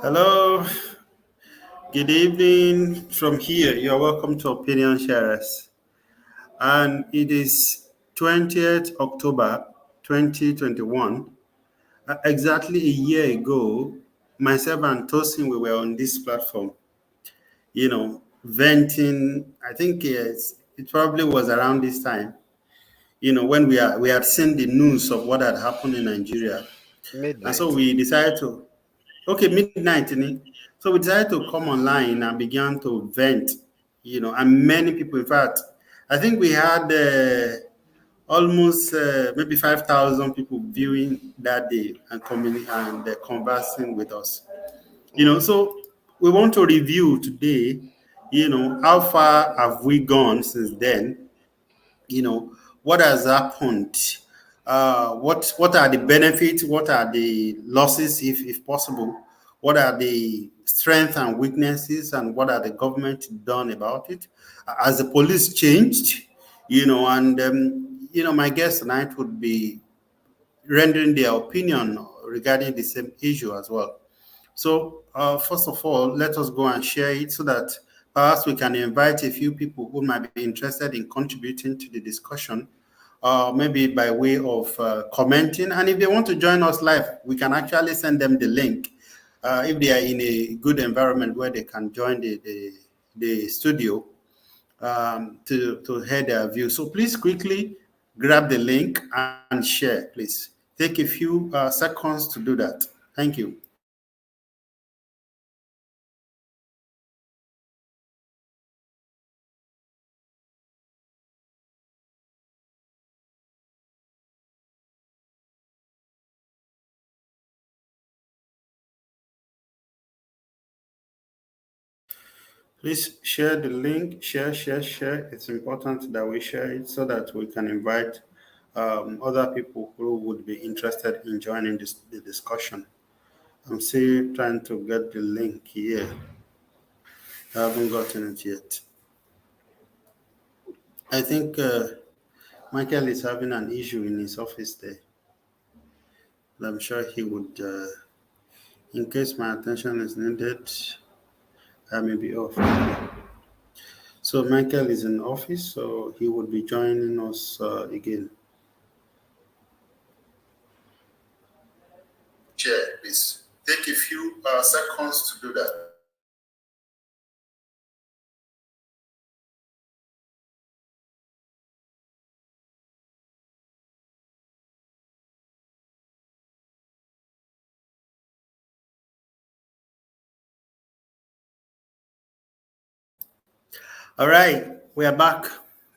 Hello, good evening from here. You're welcome to Opinion Sharers. And it is 20th October 2021. Exactly a year ago, myself and Tosin, we were on this platform, venting. I think it probably was around this time, when we had seen the news of what had happened in Nigeria. And so Midnight. we decided to, okay, midnight, innit? So we decided to come online and began to vent, and many people, in fact, I think we had almost maybe 5,000 people viewing that day and coming and conversing with us. So we want to review today, how far have we gone since then? What has happened, what are the benefits, what are the losses, if possible, what are the strengths and weaknesses, and what are the government done about it? Has the police changed? And my guest tonight would be rendering their opinion regarding the same issue as well. So, first of all, let us go and share it so that perhaps we can invite a few people who might be interested in contributing to the discussion, maybe by way of commenting. And if they want to join us live, we can actually send them the link if they are in a good environment where they can join the studio to hear their view. So please quickly grab the link and share, please. Take a few seconds to do that. Thank you. Please share the link, share. It's important that we share it so that we can invite other people who would be interested in joining the discussion. I'm still trying to get the link here. I haven't gotten it yet. I think Michael is having an issue in his office there. But I'm sure he would, in case my attention is needed, I may be off. So Michael is in office, so he would be joining us again. Share, please. Take a few seconds to do that. All right, we are back.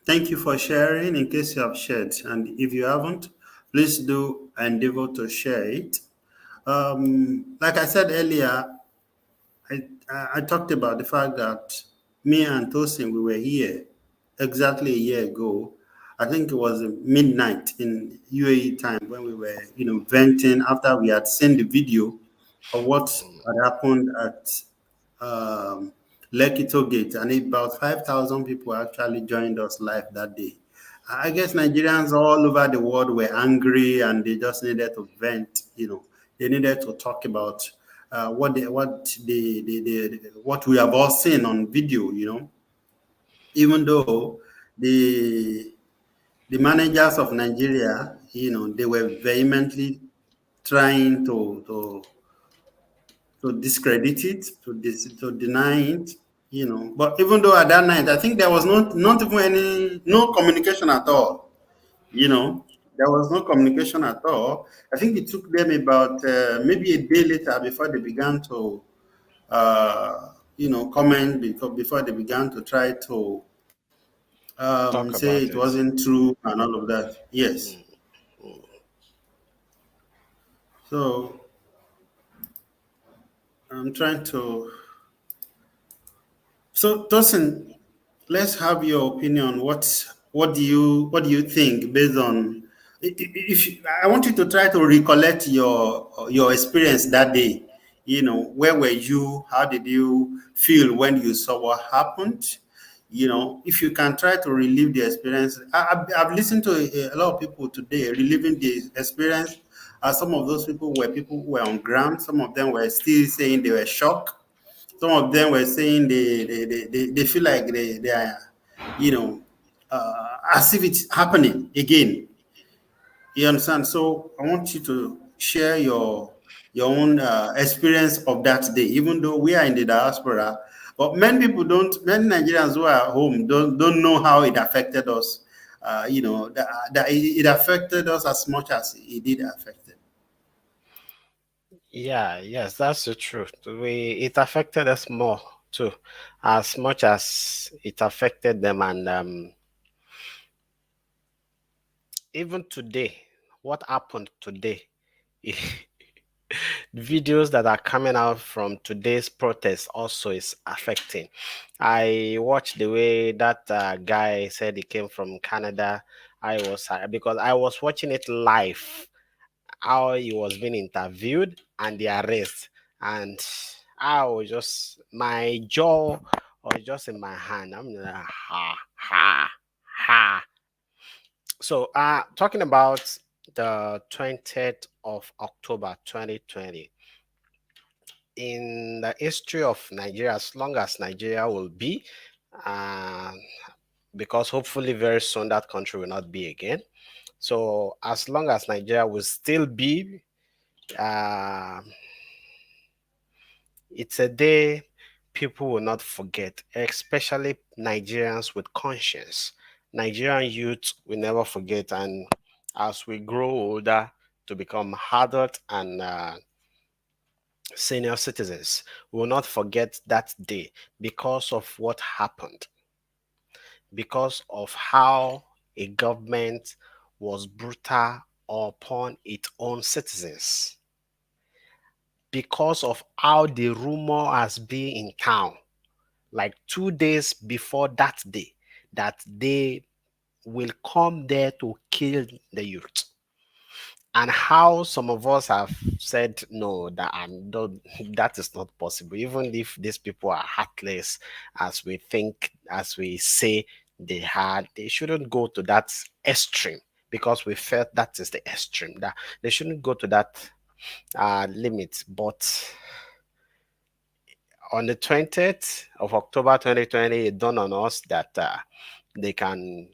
Thank you for sharing in case you have shared. And if you haven't, please do endeavor to share it. Like I said earlier, I talked about the fact that me and Tosin, we were here exactly a year ago. I think it was midnight in UAE time when we were, venting after we had seen the video of what had happened at Lekki Toll Gate, and about 5,000 people actually joined us live that day. I guess Nigerians all over the world were angry and they just needed to vent. They needed to talk about what we have all seen on video. Even though the the managers of Nigeria, they were vehemently trying to discredit it, to deny it, But even though at that night, I think there was not even no communication at all, There was no communication at all. I think it took them about maybe a day later before they began to, comment, before they began to try to Talk say about it it. wasn't true and all of that. Yes. So I'm trying to. So Tosin, let's have your opinion. What do you think based on? If I want you to try to recollect your experience that day. Where were you? How did you feel when you saw what happened? If you can try to relive the experience. I've listened to a lot of people today reliving the experience Some of those people who were on ground. Some of them were still saying they were shocked. Some of them were saying they feel like they are, you know, as if it's happening again. You understand? So I want you to share your own experience of that day, even though we are in the diaspora. But many people don't. Many Nigerians who are at home don't know how it affected us. That it affected us as much as it did affect them. Yeah, yes, that's the truth. It affected us more too, as much as it affected them, and even today, what happened today, videos that are coming out from today's protest also is affecting. I watched the way that guy said he came from Canada. Because I was watching it live, how he was being interviewed and the arrest, and I was just, my jaw was just in my hand. I'm like, ha ha ha. So talking about the 20th of October 2020, in the history of Nigeria, as long as Nigeria will be, uh, because hopefully very soon that country will not be again. So as long as Nigeria will still be, uh, it's a day people will not forget, especially Nigerians with conscience. Nigerian youth will never forget, and as we grow older to become adult and senior citizens, we will not forget that day because of what happened, because of how a government was brutal upon its own citizens, because of how the rumor has been in town, like 2 days before that day, that they will come there to kill the youth. And how some of us have said no, that that is not possible, even if these people are heartless as we think, as we say they shouldn't go to that extreme, because we felt that is the extreme, that they shouldn't go to that limit. But on the 20th of October 2020, it dawned on us that they can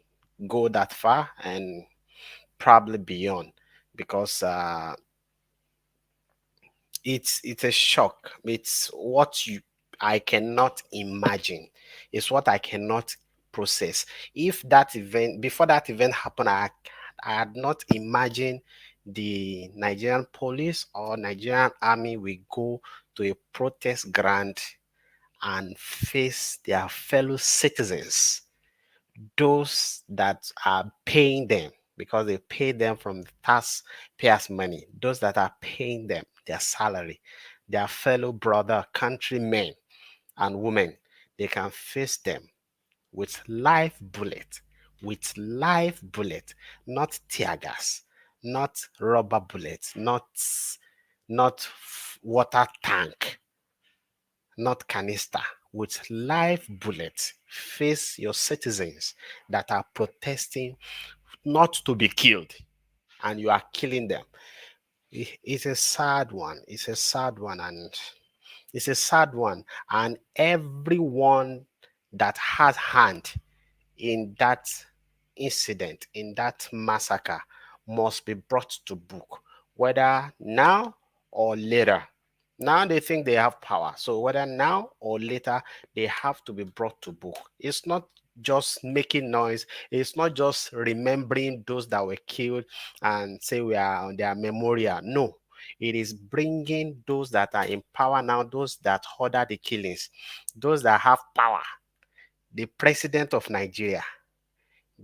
go that far and probably beyond, because it's a shock. It's what you I cannot imagine. It's what I cannot process. If that event Before that event happened, I had not imagined the Nigerian police or Nigerian army will go to a protest ground and face their fellow citizens, those that are paying them, because they pay them from the taxpayers' money, those that are paying them their salary, their fellow brother countrymen and women, they can face them with live bullet, not tear gas, not rubber bullets, not water tank, not canister, with live bullets, face your citizens that are protesting not to be killed, and you are killing them. It's a sad one. It's a sad one, and it's a sad one. And everyone that has hand in that incident, in that massacre, must be brought to book, whether now or later. Now they think they have power. So whether now or later, they have to be brought to book. It's not just making noise. It's not just remembering those that were killed and say we are on their memorial. No, it is bringing those that are in power now, those that order the killings, those that have power. The president of Nigeria,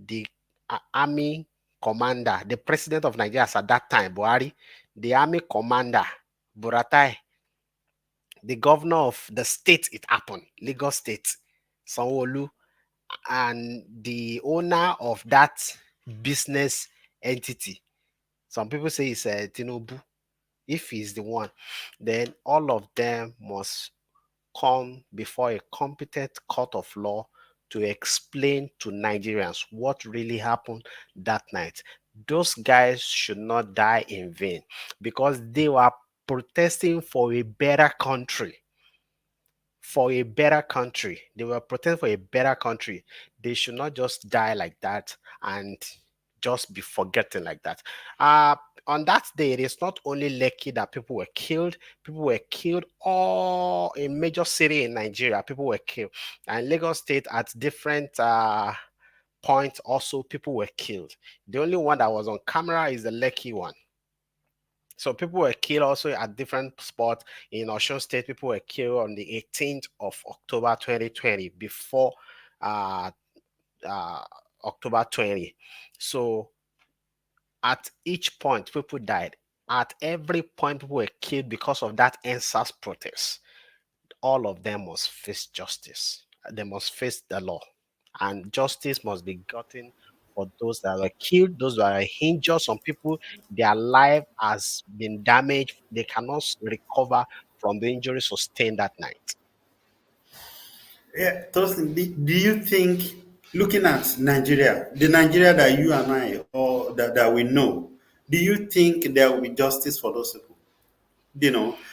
the army commander, the president of Nigeria at that time, Buhari, the army commander, Buratai, the governor of the state it happened, Lagos State, Sanwo-Olu, and the owner of that business entity. Some people say it's Tinubu. If he's the one, then all of them must come before a competent court of law to explain to Nigerians what really happened that night. those guys should not die in vain, because they were protesting for a better country. For a better country. They were protesting for a better country. They should not just die like that and just be forgotten like that. Uh, on that day, it is not only Lekki that people were killed all in major city in Nigeria, people were killed. And Lagos State at different points also people were killed. The only one that was on camera is the Lekki one. So people were killed also at different spots in Osun State. People were killed on the 18th of October 2020 before uh, October 20. So at each point, people died. At every point, people were killed because of that NSAS protest. All of them must face justice. They must face the law. And justice must be gotten for those that were killed, those that are injured. Some people, their life has been damaged. They cannot recover from the injury sustained that night. Yeah, Tosin, do you think, looking at Nigeria, the Nigeria that you and I, or that we know, do you think there will be justice for those people?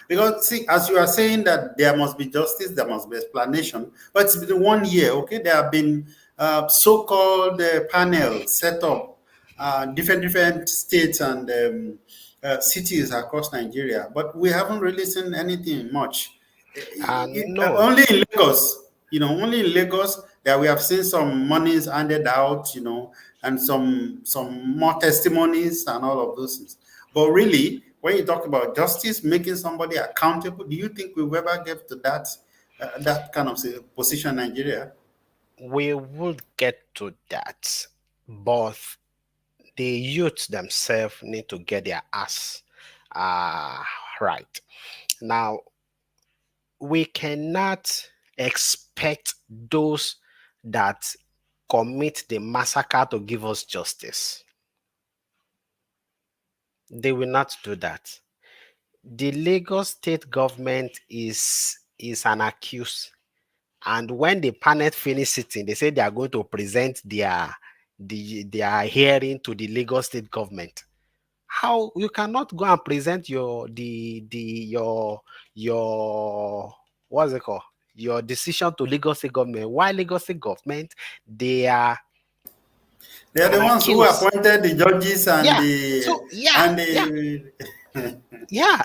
Because see, as you are saying that there must be justice, there must be explanation, but it's been 1 year, okay? There have been so-called panels set up, different states and cities across Nigeria, but we haven't really seen anything much. No, Only in Lagos, only in Lagos that we have seen some monies handed out, and some more testimonies and all of those things. But really, when you talk about justice, making somebody accountable, do you think we'll ever get to that kind of position in Nigeria? we will get to that, but the youth themselves need to get their ass uh, right. Now, we cannot expect those that commit the massacre to give us justice. They will not do that. The Lagos state government is an accused, and when the panel finish sitting, they say they are going to present their hearing to the Lagos state government. How you cannot go and present your what's it called, your decision to Lagos state government? Why Lagos state government? They are They are the an ones who accused. appointed the judges and Yeah. the So yeah, and yeah, the yeah.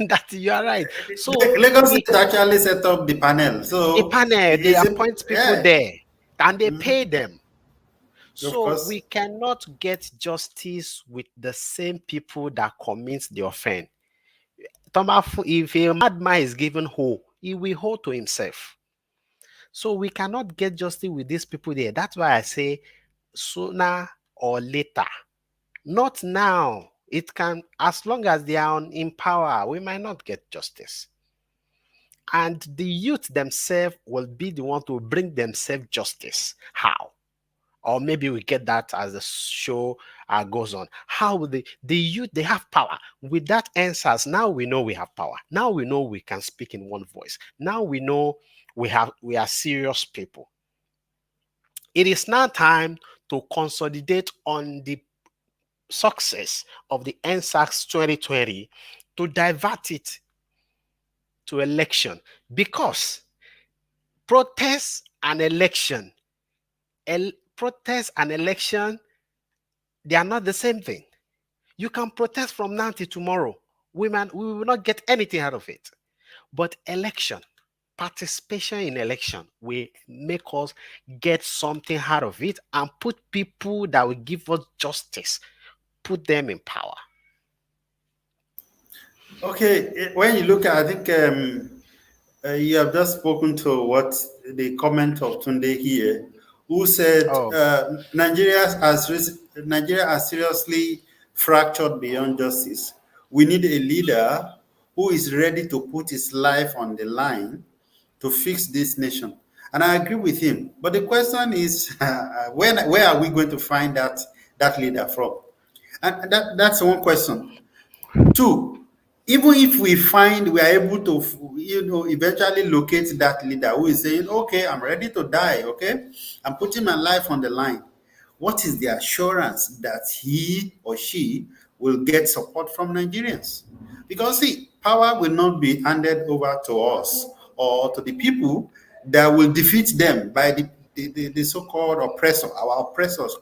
That you are right. So Lagos we State actually set up the panel. the So panel, they is it? appoint people Yeah, there and they pay them. of So we course. cannot get justice with the same people that commit the offense. If a madman is given hoe, he will hold to himself. So we cannot get justice with these people there. That's why I say sooner or later, not now. It can, as long as they are in power, we might not get justice. And the youth themselves will be the one to bring themselves justice. How? Or maybe we get that as the show goes on. How will the youth, they have power. With that answers, now we know we have power. Now we know we can speak in one voice. Now we know we are serious people. It is now time to consolidate on the success of the NSAS 2020 to divert it to election, because protest and election, they are not the same thing. You can protest from now till tomorrow. We will not get anything out of it. But election, participation in election will make us get something out of it and put people that will give us justice, put them in power. Okay, when you look at, I think you have just spoken to what the comment of Tunde here, who said Oh, Nigeria has seriously fractured beyond justice. We need a leader who is ready to put his life on the line to fix this nation. And I agree with him. But the question is, where are we going to find that leader from? And that's one question. Two, even if we find we are able to, eventually locate that leader who is saying, okay, I'm ready to die, okay? I'm putting my life on the line. what is the assurance that he or she will get support from Nigerians? Because see, power will not be handed over to us or to the people that will defeat them by the so-called oppressor, our oppressors,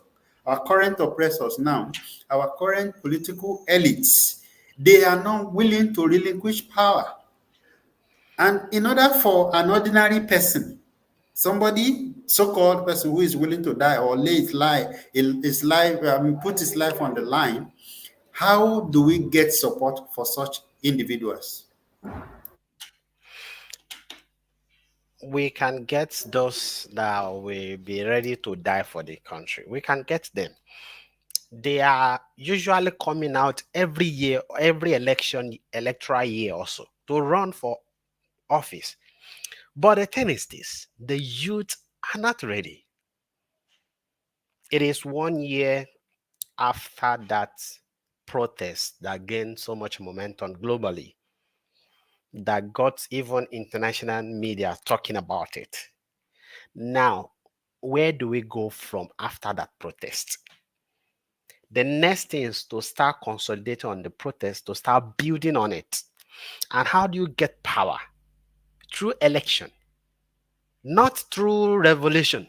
our current oppressors now, our current political elites. They are not willing to relinquish power. And in order for an ordinary person, somebody, so-called person who is willing to die or lay his life, put his life on the line, how do we get support for such individuals? We can get those that will be ready to die for the country. We can get them. They are usually coming out every year, every electoral year also, to run for office. But the thing is this, the youth are not ready. It is 1 year after that protest that gained so much momentum globally, that got even international media talking about it. Now, where do we go from after that protest? The next thing is to start consolidating on the protest, to start building on it. And how do you get power? Through election, not through revolution,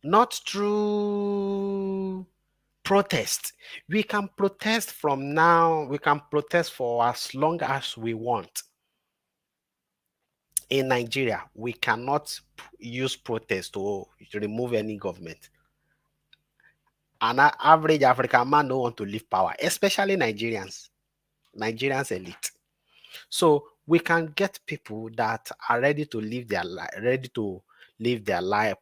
not through protest. We can protest from now, we can protest for as long as we want. In Nigeria, we cannot use protest to remove any government. An average African man don't want to leave power, especially Nigerians elite. So we can get people that are ready to live their life,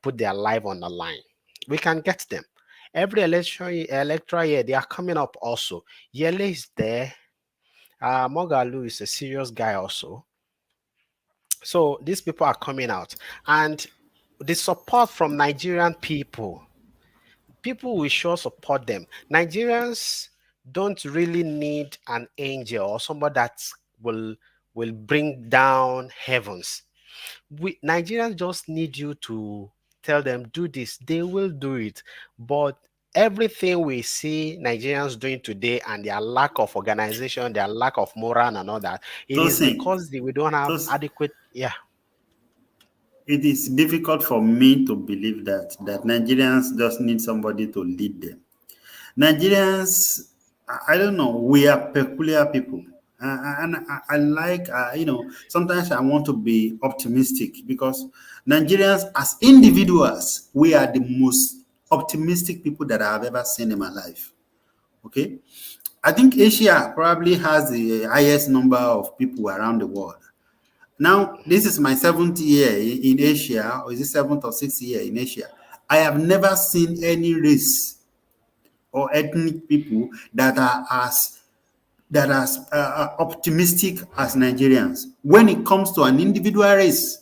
put their life on the line. We can get them. Every electoral year, they are coming up also. Yele is there. Mogalu is a serious guy also. So these people are coming out. And the support from Nigerian people will sure support them. Nigerians don't really need an angel or somebody that will bring down heavens. Nigerians just need you to tell them do this. They will do it. But everything we see Nigerians doing today and their lack of organization, their lack of moral and all that, it is Tosin, because we don't have Tos, adequate. Yeah. it is difficult for me to believe that Nigerians just need somebody to lead them. Nigerians, I don't know, we are peculiar people. And I like, sometimes I want to be optimistic because Nigerians, as individuals, we are the most optimistic people that I have ever seen in my life. Okay? I think Asia probably has the highest number of people around the world. Now, this is my seventh year in Asia, or is it seventh or sixth year in Asia? I have never seen any race or ethnic people that are as optimistic as Nigerians. When it comes to an individual race,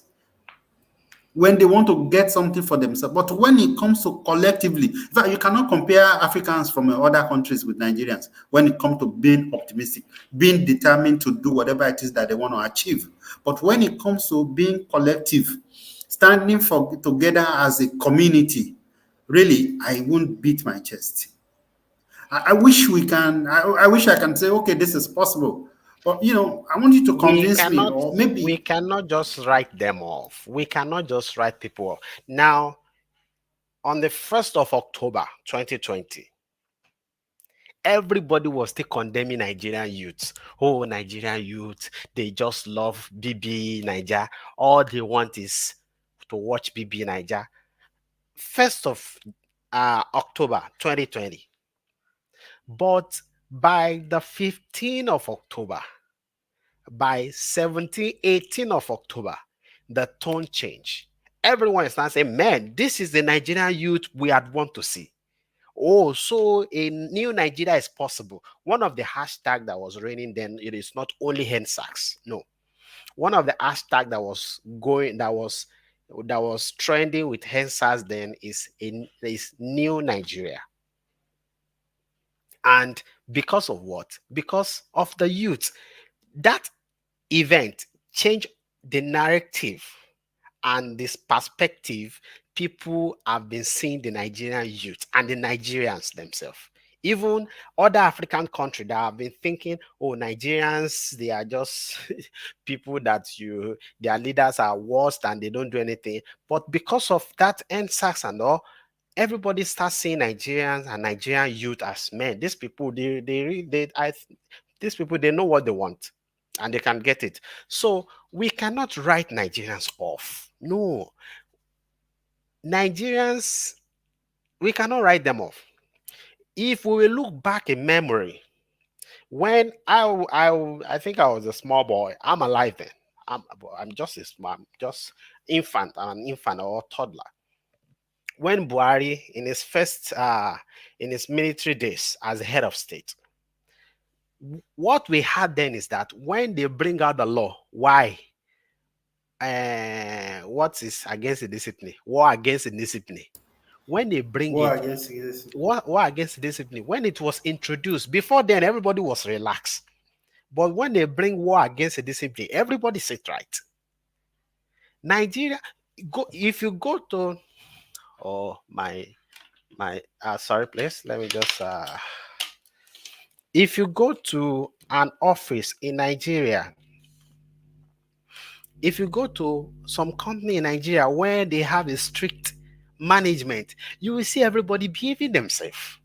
when they want to get something for themselves, but when it comes to collectively, in fact, you cannot compare Africans from other countries with Nigerians when it comes to being optimistic, being determined to do whatever it is that they want to achieve. But when it comes to being collective, standing for together as a community, really, I won't beat my chest. I wish we can. I wish I can say, okay, this is possible. But I want you to we convince me, cannot or we maybe cannot just write them off. We cannot just write people off. Now, on the 1st of October 2020, everybody was still condemning Nigerian youths. Oh, Nigerian youth, they just love BB Niger. All they want is to watch BB Niger. 1st of October 2020. But by the 15th of October, by 17, 18 of October, the tone changed. Everyone is now saying, man, this is the Nigerian youth we had want to see. Oh, so a new Nigeria is possible. One of the hashtags that was raining then, it is not only hen sacks. No. One of the hashtags that was trending with hen sacks then is new Nigeria. And because of what? Because of the youth. That event changed the narrative and this perspective people have been seeing the Nigerian youth and the Nigerians themselves. Even other African countries that have been thinking, oh, Nigerians, they are just people that their leaders are worse and they don't do anything. But because of that NSAS and all, everybody starts seeing Nigerians and Nigerian youth as men. These people, these people, they know what they want and they can get it. So we cannot write Nigerians off. No, Nigerians, we cannot write them off. If we will look back in memory, when I think I was a small boy, I'm alive then. I'm just a small, just infant, I'm an infant or toddler. When Buhari, in his military days as head of state, what we had then is that when they bring out the law, why? What is against the discipline? War against the discipline. When they bring War it, against this. war against the discipline. When it was introduced, before then everybody was relaxed. But when they bring war against the discipline, everybody sit right. Nigeria, if you go to, oh my sorry, please, let me just if you go to an office in Nigeria, if you go to some company in Nigeria where they have a strict management, you will see everybody behaving themselves.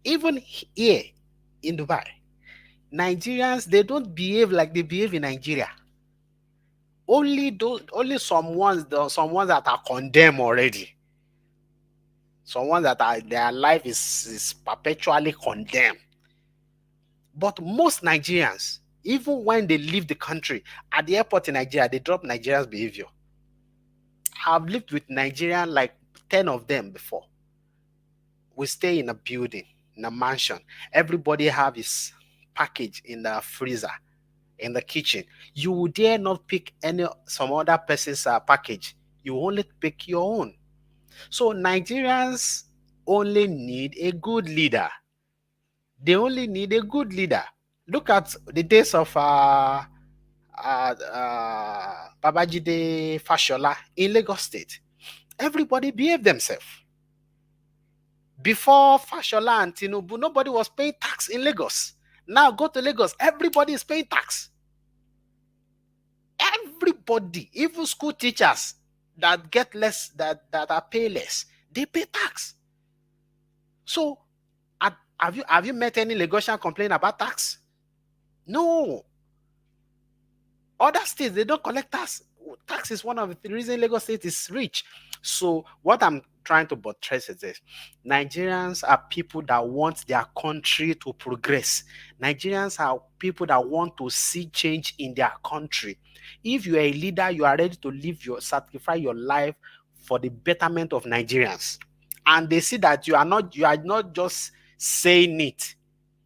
Even here in Dubai, Nigerians, they don't behave like they behave in Nigeria. Only some ones that are condemned already. Some ones that their life is perpetually condemned. But most Nigerians, even when they leave the country, at the airport in Nigeria, they drop Nigerians' behavior. I've lived with Nigerian, like 10 of them before. We stay in a building, in a mansion. Everybody have his package in the freezer, in the kitchen. You dare not pick some other person's package. You only pick your own. So Nigerians only need a good leader. They only need a good leader. Look at the days of Babajide Fashola in Lagos State. Everybody behaved themselves. Before Fashola and Tinubu, nobody was paying tax in Lagos. Now go to Lagos, everybody is paying tax. Everybody, even school teachers that get less, that are pay less, they pay tax. So have you met any Lagosian complain about tax? No. Other states, they don't collect tax. Tax is one of the reasons Lagos State is rich. So what I'm trying to buttress is this: Nigerians are people that want their country to progress. Nigerians are people that want to see change in their country. If you are a leader, you are ready to sacrifice your life for the betterment of Nigerians. And they see that you are not just saying it,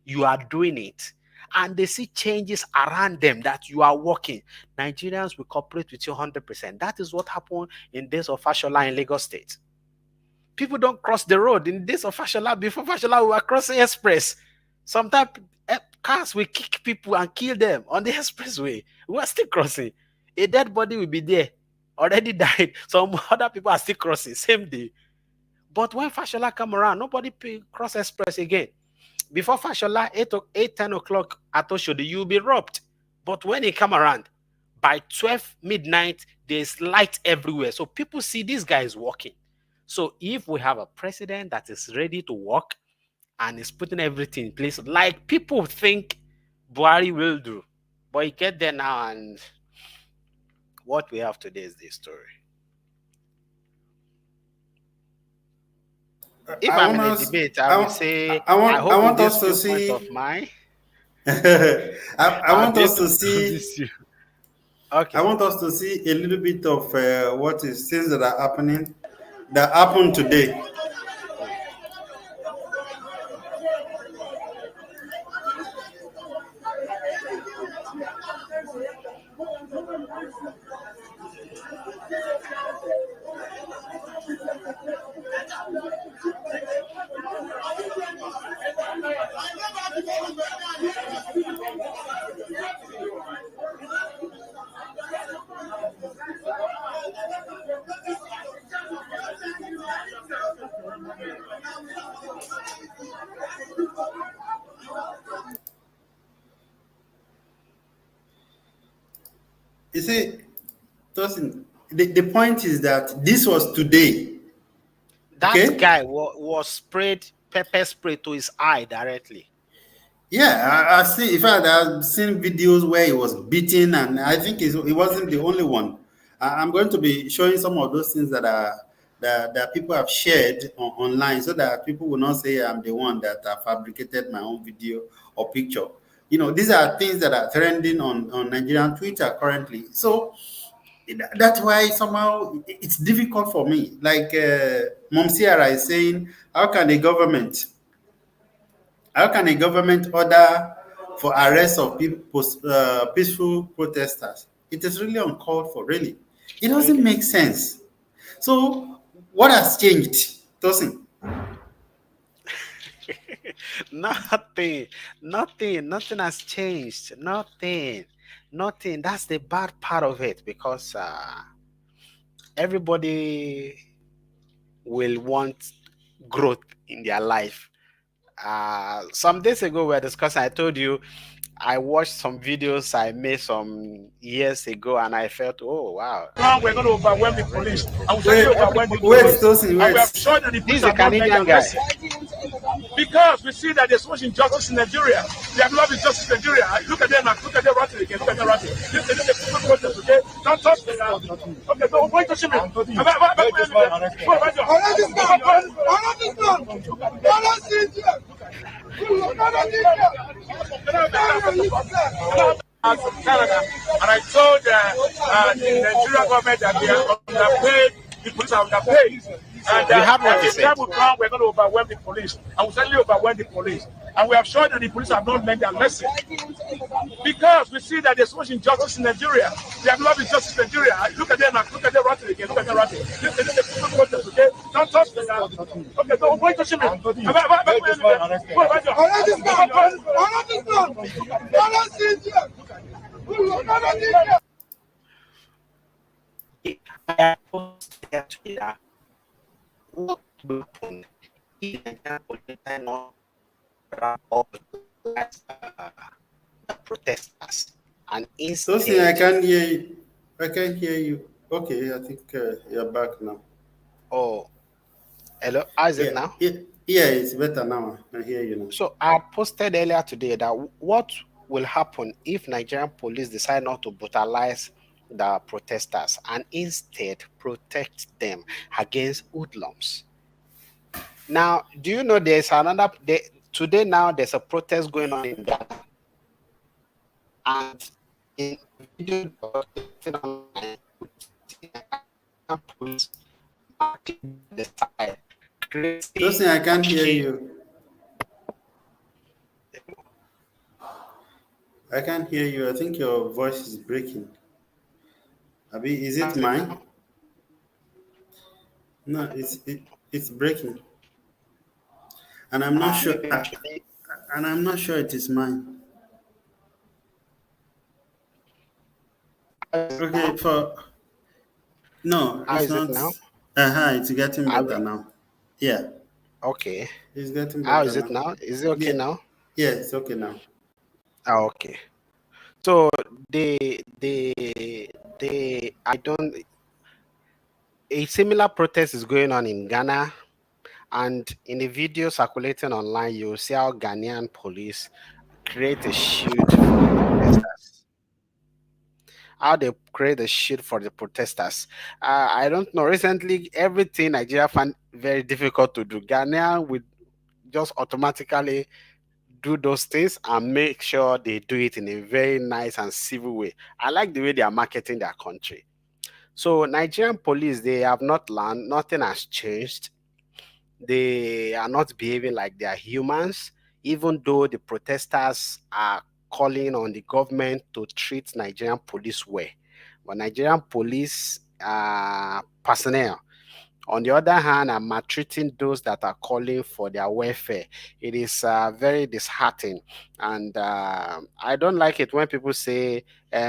you are doing it. And they see changes around them that you are working. Nigerians will cooperate with you 100%. That is what happened in days of Fashola in Lagos State. People don't cross the road. In days of Fashola, before Fashola, we were crossing express. Sometimes cars will kick people and kill them on the expressway. We are still crossing. A dead body will be there, already died. Some other people are still crossing, same day. But when Fashola come around, nobody cross express again. Before Fashola, 10 o'clock at Oshodi, you'll be robbed. But when he come around, by 12 midnight, there's light everywhere. So people see this guy is working. So if we have a president that is ready to work and is putting everything in place, like people think Buhari will do, but he get there now, and what we have today is this story. If I'm in a debate, I will say, I want us to see of mine. I want us to see. Okay. I want us to see a little bit of what is things that are happening, that happened today. You see, Tosin, the point is that this was today. That Okay? guy was sprayed pepper spray to his eye directly. Yeah, I see. In fact, I've seen videos where he was beaten, and I think he wasn't the only one. I'm going to be showing some of those things that people have shared online, so that people will not say I'm the one that fabricated my own video or picture. These are things that are trending on Nigerian Twitter currently. So that's why somehow it's difficult for me. Like Mom Sierra is saying, how can a government order for arrest of people, peaceful protesters? It is really uncalled for, really. It doesn't Really? make sense. So, what has changed, Tosin? Nothing, nothing has changed. Nothing. That's the bad part of it, because everybody will want growth in their life. Some days ago, we were discussing. I told you I watched some videos I made some years ago, and I felt, oh wow, We're going to overwhelm the really police. good. I will Wait, certainly overwhelm the wait, police. Tosin, And we wait. are sure that the This police is a have not learned Canadian their guy. lesson. Because we see that there's so much injustice in Nigeria. They have not injustice in Nigeria. Look at them now. Look at them rotting again. Look at them rotting. This is a peaceful protest, okay? Don't touch me now. Okay, don't wait to see me. From Canada, and I told the Nigerian government that they are underpaid, the police are underpaid. And You have what he if said. time will come, we're going to overwhelm the police. I will certainly overwhelm the police. And we have shown that the police have not learned their lesson. Because we see that there's so much injustice in Nigeria. They have not injustice in Nigeria. Look at them now. Look at them rotting again. Look at them rotting. This is a peaceful protest, okay? Don't touch me now. Okay, don't wait to see me. I posted their Twitter. What will happen if Nigerian police are not wrap up the protesters and Tosin, I instead, can't hear you. I can't hear you. Okay, I think you're back now. oh, hello, how is it Yeah, now? yeah, it's better now. I hear you now. So I posted earlier today that what will happen if Nigerian police decide not to brutalize the protesters and instead protect them against hoodlums. Now, do you know there's another day, today now there's a protest going on in Ghana, and in video online, police marking the side, Tosin, I can't hear you. I can't hear you. I think your voice is breaking. Abi, is it mine? No, it's breaking, and I'm not sure. And I'm not sure it is mine. Okay, no, How it's is it not. now? It's getting better now. Yeah, Okay. it's getting How better is it now? Is it okay Yeah, now? yeah, it's okay now. Okay. So I don't. A similar protest is going on in Ghana, and in the video circulating online, you'll see how Ghanaian police create a shield for the protesters. How they create a shield for the protesters. I don't know. Recently, everything Nigeria found very difficult to do. Ghanaian would just automatically do those things and make sure they do it in a very nice and civil way. I like the way they are marketing their country. So Nigerian police, they have not learned, nothing has changed. They are not behaving like they are humans, even though the protesters are calling on the government to treat Nigerian police well. But Nigerian police personnel, on the other hand, are maltreating those that are calling for their welfare. It is very disheartening. And I don't like it when people say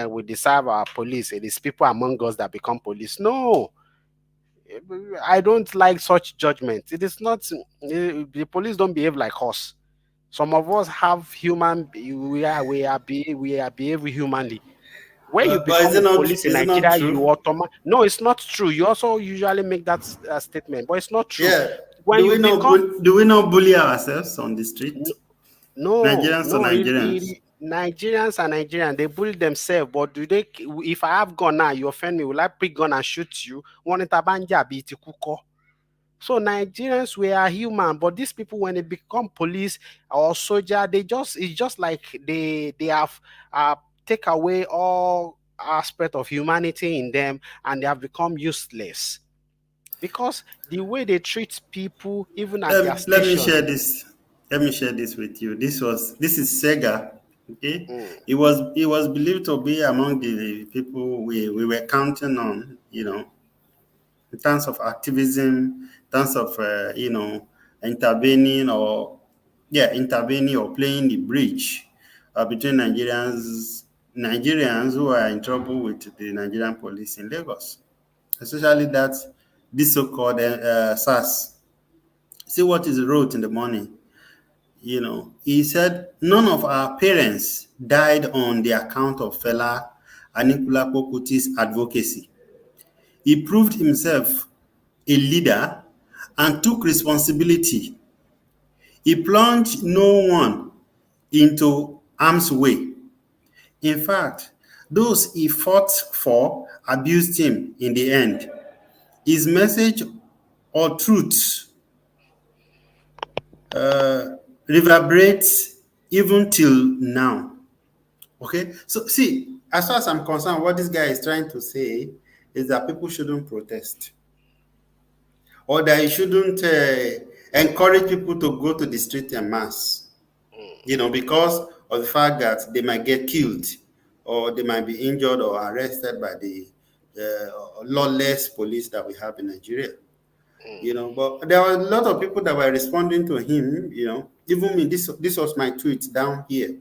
we deserve our police. It is people among us that become police. No, I don't like such judgment. It is not, the police don't behave like us. Some of us have human, we are behaving humanly. When you But become a police in is it not Nigeria, you true? automatic. No, it's not true. You also usually make that statement, but it's not true. Yeah. When you become Do we not bully ourselves on the street? no, Nigerians to no, Nigerians. Nigerians are Nigerians. They bully themselves. But do they? If I have gun now, you offend me. Will I pick gun and shoot you? Want it abanja be it kuko? So Nigerians, we are human, but these people, when they become police or soldier, it's just like they have take away all aspect of humanity in them, and they have become useless because the way they treat people, even at their Let me station. share this. Let me share this with you. This is Sega. Okay, Mm, he was believed to be among the people we were counting on. In terms of activism, in terms of intervening intervening or playing the bridge between Nigerians who are in trouble with the Nigerian police in Lagos, especially that this so-called SARS. See what he wrote in the morning. He said none of our parents died on the account of Fela Anikulapo Kuti's advocacy. He proved himself a leader and took responsibility. He plunged no one into harm's way. In fact, those he fought for abused him in the end. His message or truth reverberates even till now. Okay, so see, as far as I'm concerned, what this guy is trying to say is that people shouldn't protest, or that you shouldn't encourage people to go to the street en mass, because of the fact that they might get killed or they might be injured or arrested by the lawless police that we have in Nigeria. But there were a lot of people that were responding to him, even me, this was my tweet down here.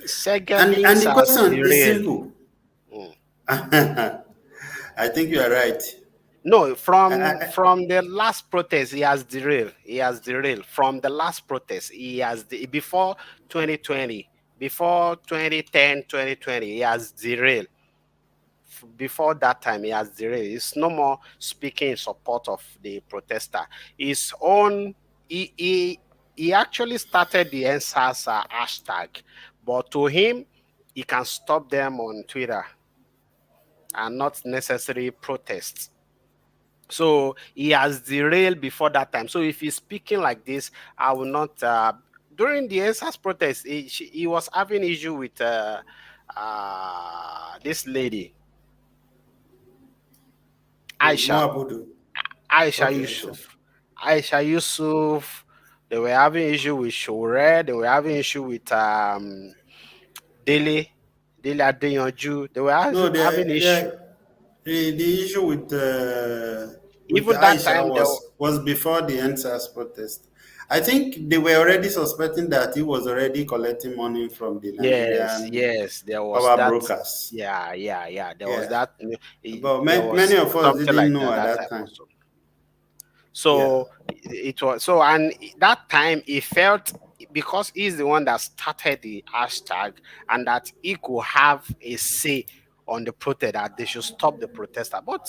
And Segalins the has question is derailed. simple. Mm. I think you are right. No, I, from the last protest, he has derailed. He has derailed. From the last protest, he has before 2020, before 2010, 2020, he has derailed. Before that time, he has derailed. He's no more speaking in support of the protester. His own, he actually started the NSAS hashtag, but to him, he can stop them on Twitter and not necessarily protests. So he has derailed before that time. So if he's speaking like this, I will not. During the NSAS protest, he was having issue with this lady, Aisha, Moabudu. Aisha Okay, sure. Yusuf, Aisha Yusuf. They were having issue with Shore. They were having issue with Dele, Dele Adeyanju. They were No, having issue. the issue with Even that Aisha time, was before the NSAS protest. I think they were already suspecting that he was already collecting money from the yes, Nigerian yes, there was power that. brokers. Yeah, yeah, yeah. There was Yeah, that. but There many was of us something didn't like know that at that that time time. also. Yeah. So it was so, and that time he felt because he's the one that started the hashtag and that he could have a say on the protest that they should stop the protester. But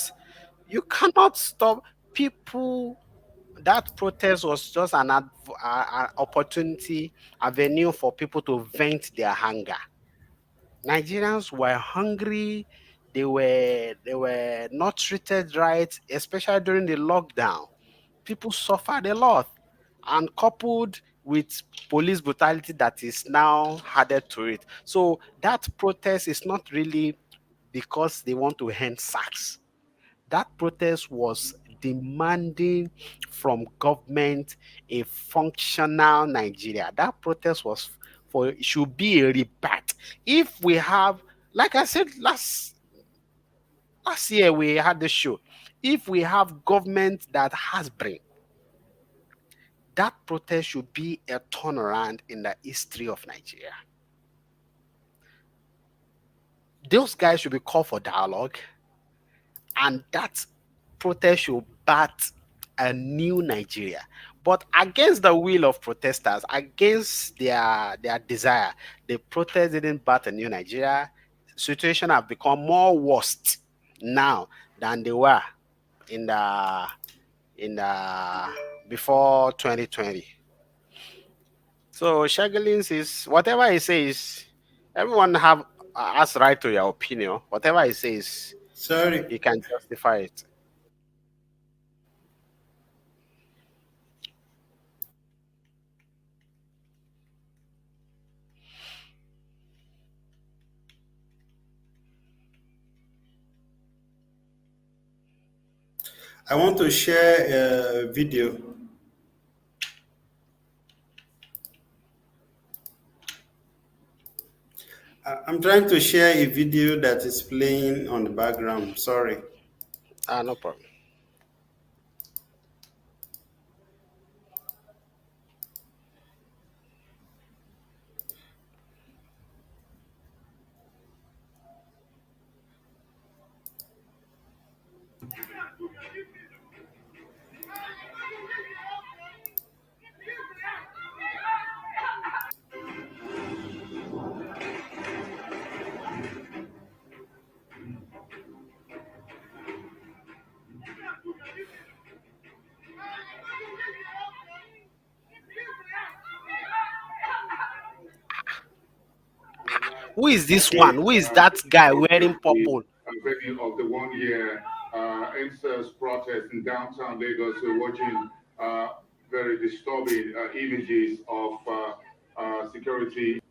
you cannot stop people. That protest was just an opportunity, avenue for people to vent their anger. Nigerians were hungry. They were not treated right, especially during the lockdown. People suffered a lot, and coupled with police brutality that is now added to it. So that protest is not really because they want to end SARS. That protest was demanding from government a functional Nigeria. That protest was for it should be a rebate. If we have, like I said last year we had the show. If we have government that has brain, that protest should be a turnaround in the history of Nigeria. Those guys should be called for dialogue, and that protest should bat a new Nigeria. But against the will of protesters, against their desire, the protest didn't bat a new Nigeria. situation have become more worst now than they were in the before 2020. So Shagalins is whatever he says, everyone has right to your opinion. Whatever he says, Sorry. he can justify it. I want to share a video. I'm trying to share a video that is playing on the background. Sorry. No problem. Who is this one? Who is that guy wearing purple? Venue of the 1 year NSAS protest in downtown Lagos. We're watching very disturbing images of security.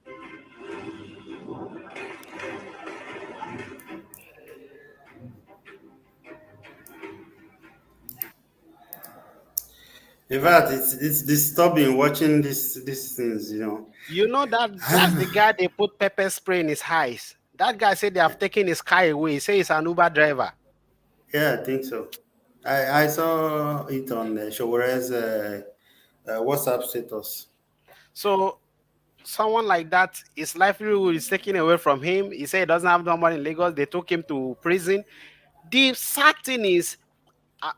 In fact, it's disturbing watching these things, You know that's the guy they put pepper spray in his eyes. That guy said they have taken his car away. He says he's an Uber driver. Yeah, I think so. I saw it on Showere's WhatsApp status. So someone like that, his livelihood is taken away from him. He said he doesn't have no money in Lagos. They took him to prison. The sad thing is,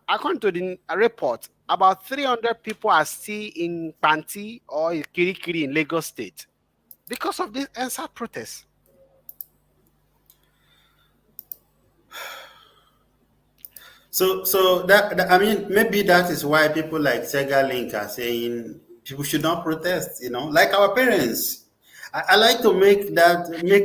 according to the report, about 300 people are still in Panti or in Kirikiri in Lagos State because of this answer protest. So that I mean, maybe that is why people like Sega Link are saying people should not protest. Like our parents. I like to make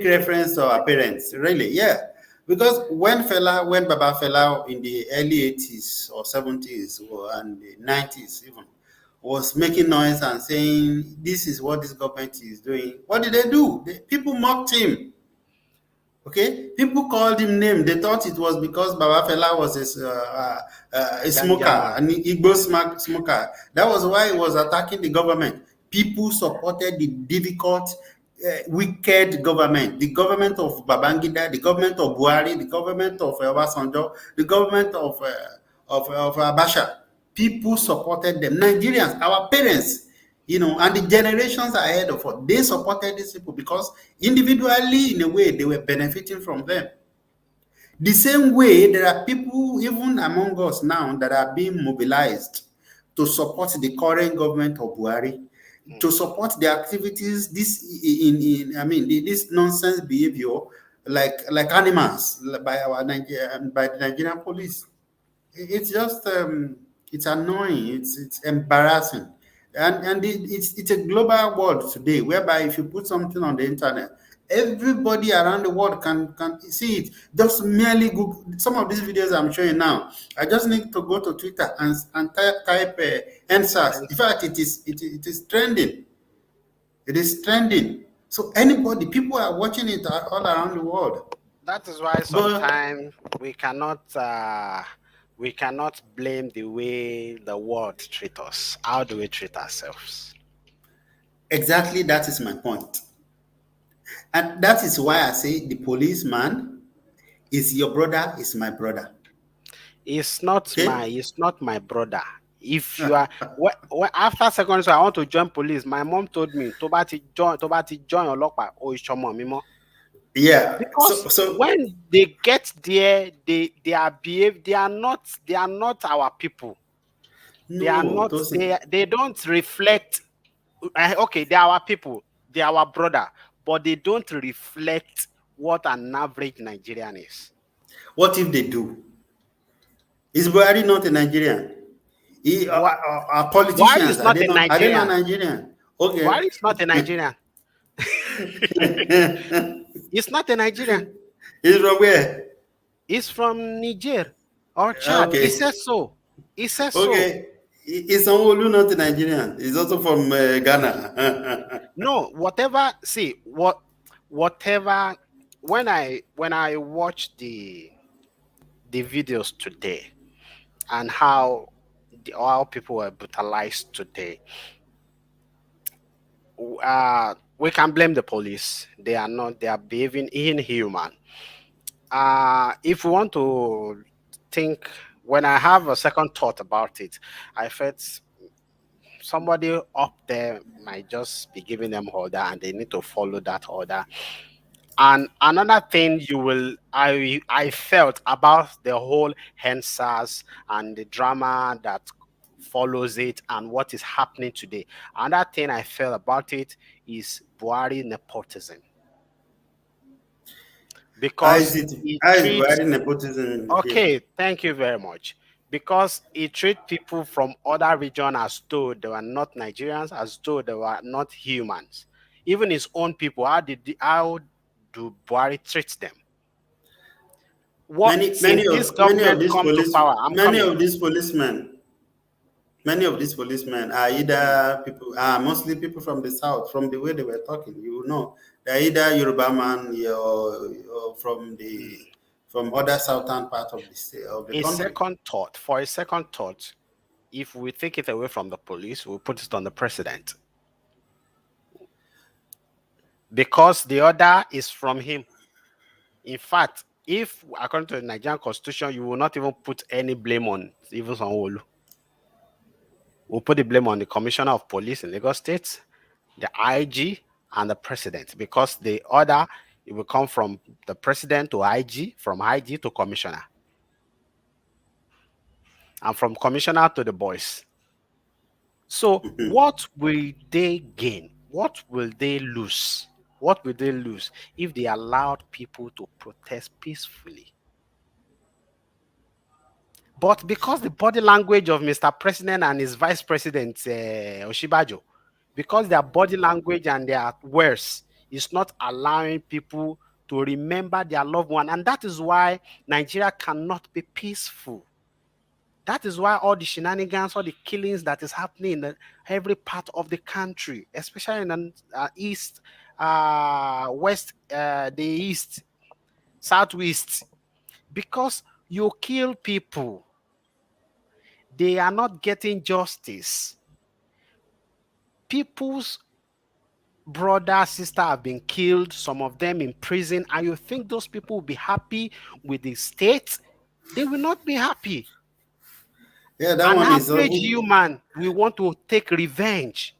reference to our parents. Really, yeah. Because when Baba Fela in the early 80s or 70s and the 90s even was making noise and saying this is what this government is doing, what did they do? People mocked him. Okay, people called him name. They thought it was because Baba Fela was a smoker, an Igbo smoker. That was why he was attacking the government. People supported the difficult, wicked government, the government of Babangida, the government of Buhari, the government of Obasanjo, the government of Abacha. People supported them. Nigerians, our parents, and the generations ahead of us, they supported these people because individually, in a way, they were benefiting from them. The same way, there are people, even among us now, that are being mobilized to support the current government of Buhari, to support the activities, this nonsense behavior, like animals, by the Nigerian police. It's just, it's annoying. It's embarrassing. And it's a global world today, whereby if you put something on the internet, everybody around the world can see it. Just merely Google some of these videos I'm showing now. I just need to go to Twitter and type NSAS. In fact, it is trending. It is trending. So people are watching it all around the world. That is why sometimes we cannot blame the way the world treats us. How do we treat ourselves? Exactly, that is my point. And that is why I say the policeman is your brother, is my brother. It's not my brother. If you are after secondary school, I want to join police. My mom told me to join Olokpa. Yeah. Because so when they get there, they are not our people. No, they don't reflect. Okay, they are our people, they are our brother, but they don't reflect what an average Nigerian is. What if they do? Is Buhari not a Nigerian? Are politicians, Buhari is not a are they not Nigerian. Nigerian? Okay. Buhari is not a Nigerian. He's not a Nigerian. He's from where? He's from Niger or Chad. Okay. He says so. He says so. Okay. Is Sanwo-Olu not a Nigerian? He's also from Ghana. No, whatever. See, whatever. When I watched the videos today and how people were brutalized today, we can blame the police. They are not. They are behaving inhuman. If we want to think, when I have a second thought about it, I felt somebody up there might just be giving them order and they need to follow that order. And another thing I felt about the whole HENSAS and the drama that follows it and what is happening today. Another thing I felt about it is Buhari nepotism. Because nepotism. Okay, thank you very much. Because he treats people from other regions as though they were not Nigerians, as though they were not humans. Even his own people, how do Buhari treat them? Many of these policemen are either mostly people from the south. From the way they were talking, you know, they're either Yoruba man or from other southern part of the state of the country. For a second thought, if we take it away from the police, we'll put it on the president, because the order is from him. In fact, if according to the Nigerian Constitution, you will not even put any blame on even Sanwo-Olu. We'll put the blame on the Commissioner of Police in Lagos State, the IG, and the president, because the order, it will come from the president to IG, from IG to commissioner, and from commissioner to the boys. So what will they gain? What will they lose? What will they lose if they allowed people to protest peacefully? But because the body language of Mr. President and his Vice President, Oshibajo, because their body language and their words is not allowing people to remember their loved one. And that is why Nigeria cannot be peaceful. That is why all the shenanigans, all the killings that is happening in every part of the country, especially in the east, west, the east, southwest, because you kill people, they are not getting justice. People's brother, sister have been killed, some of them in prison, and you think those people will be happy with the state? They will not be happy. Yeah, that one is average human. We want to take revenge.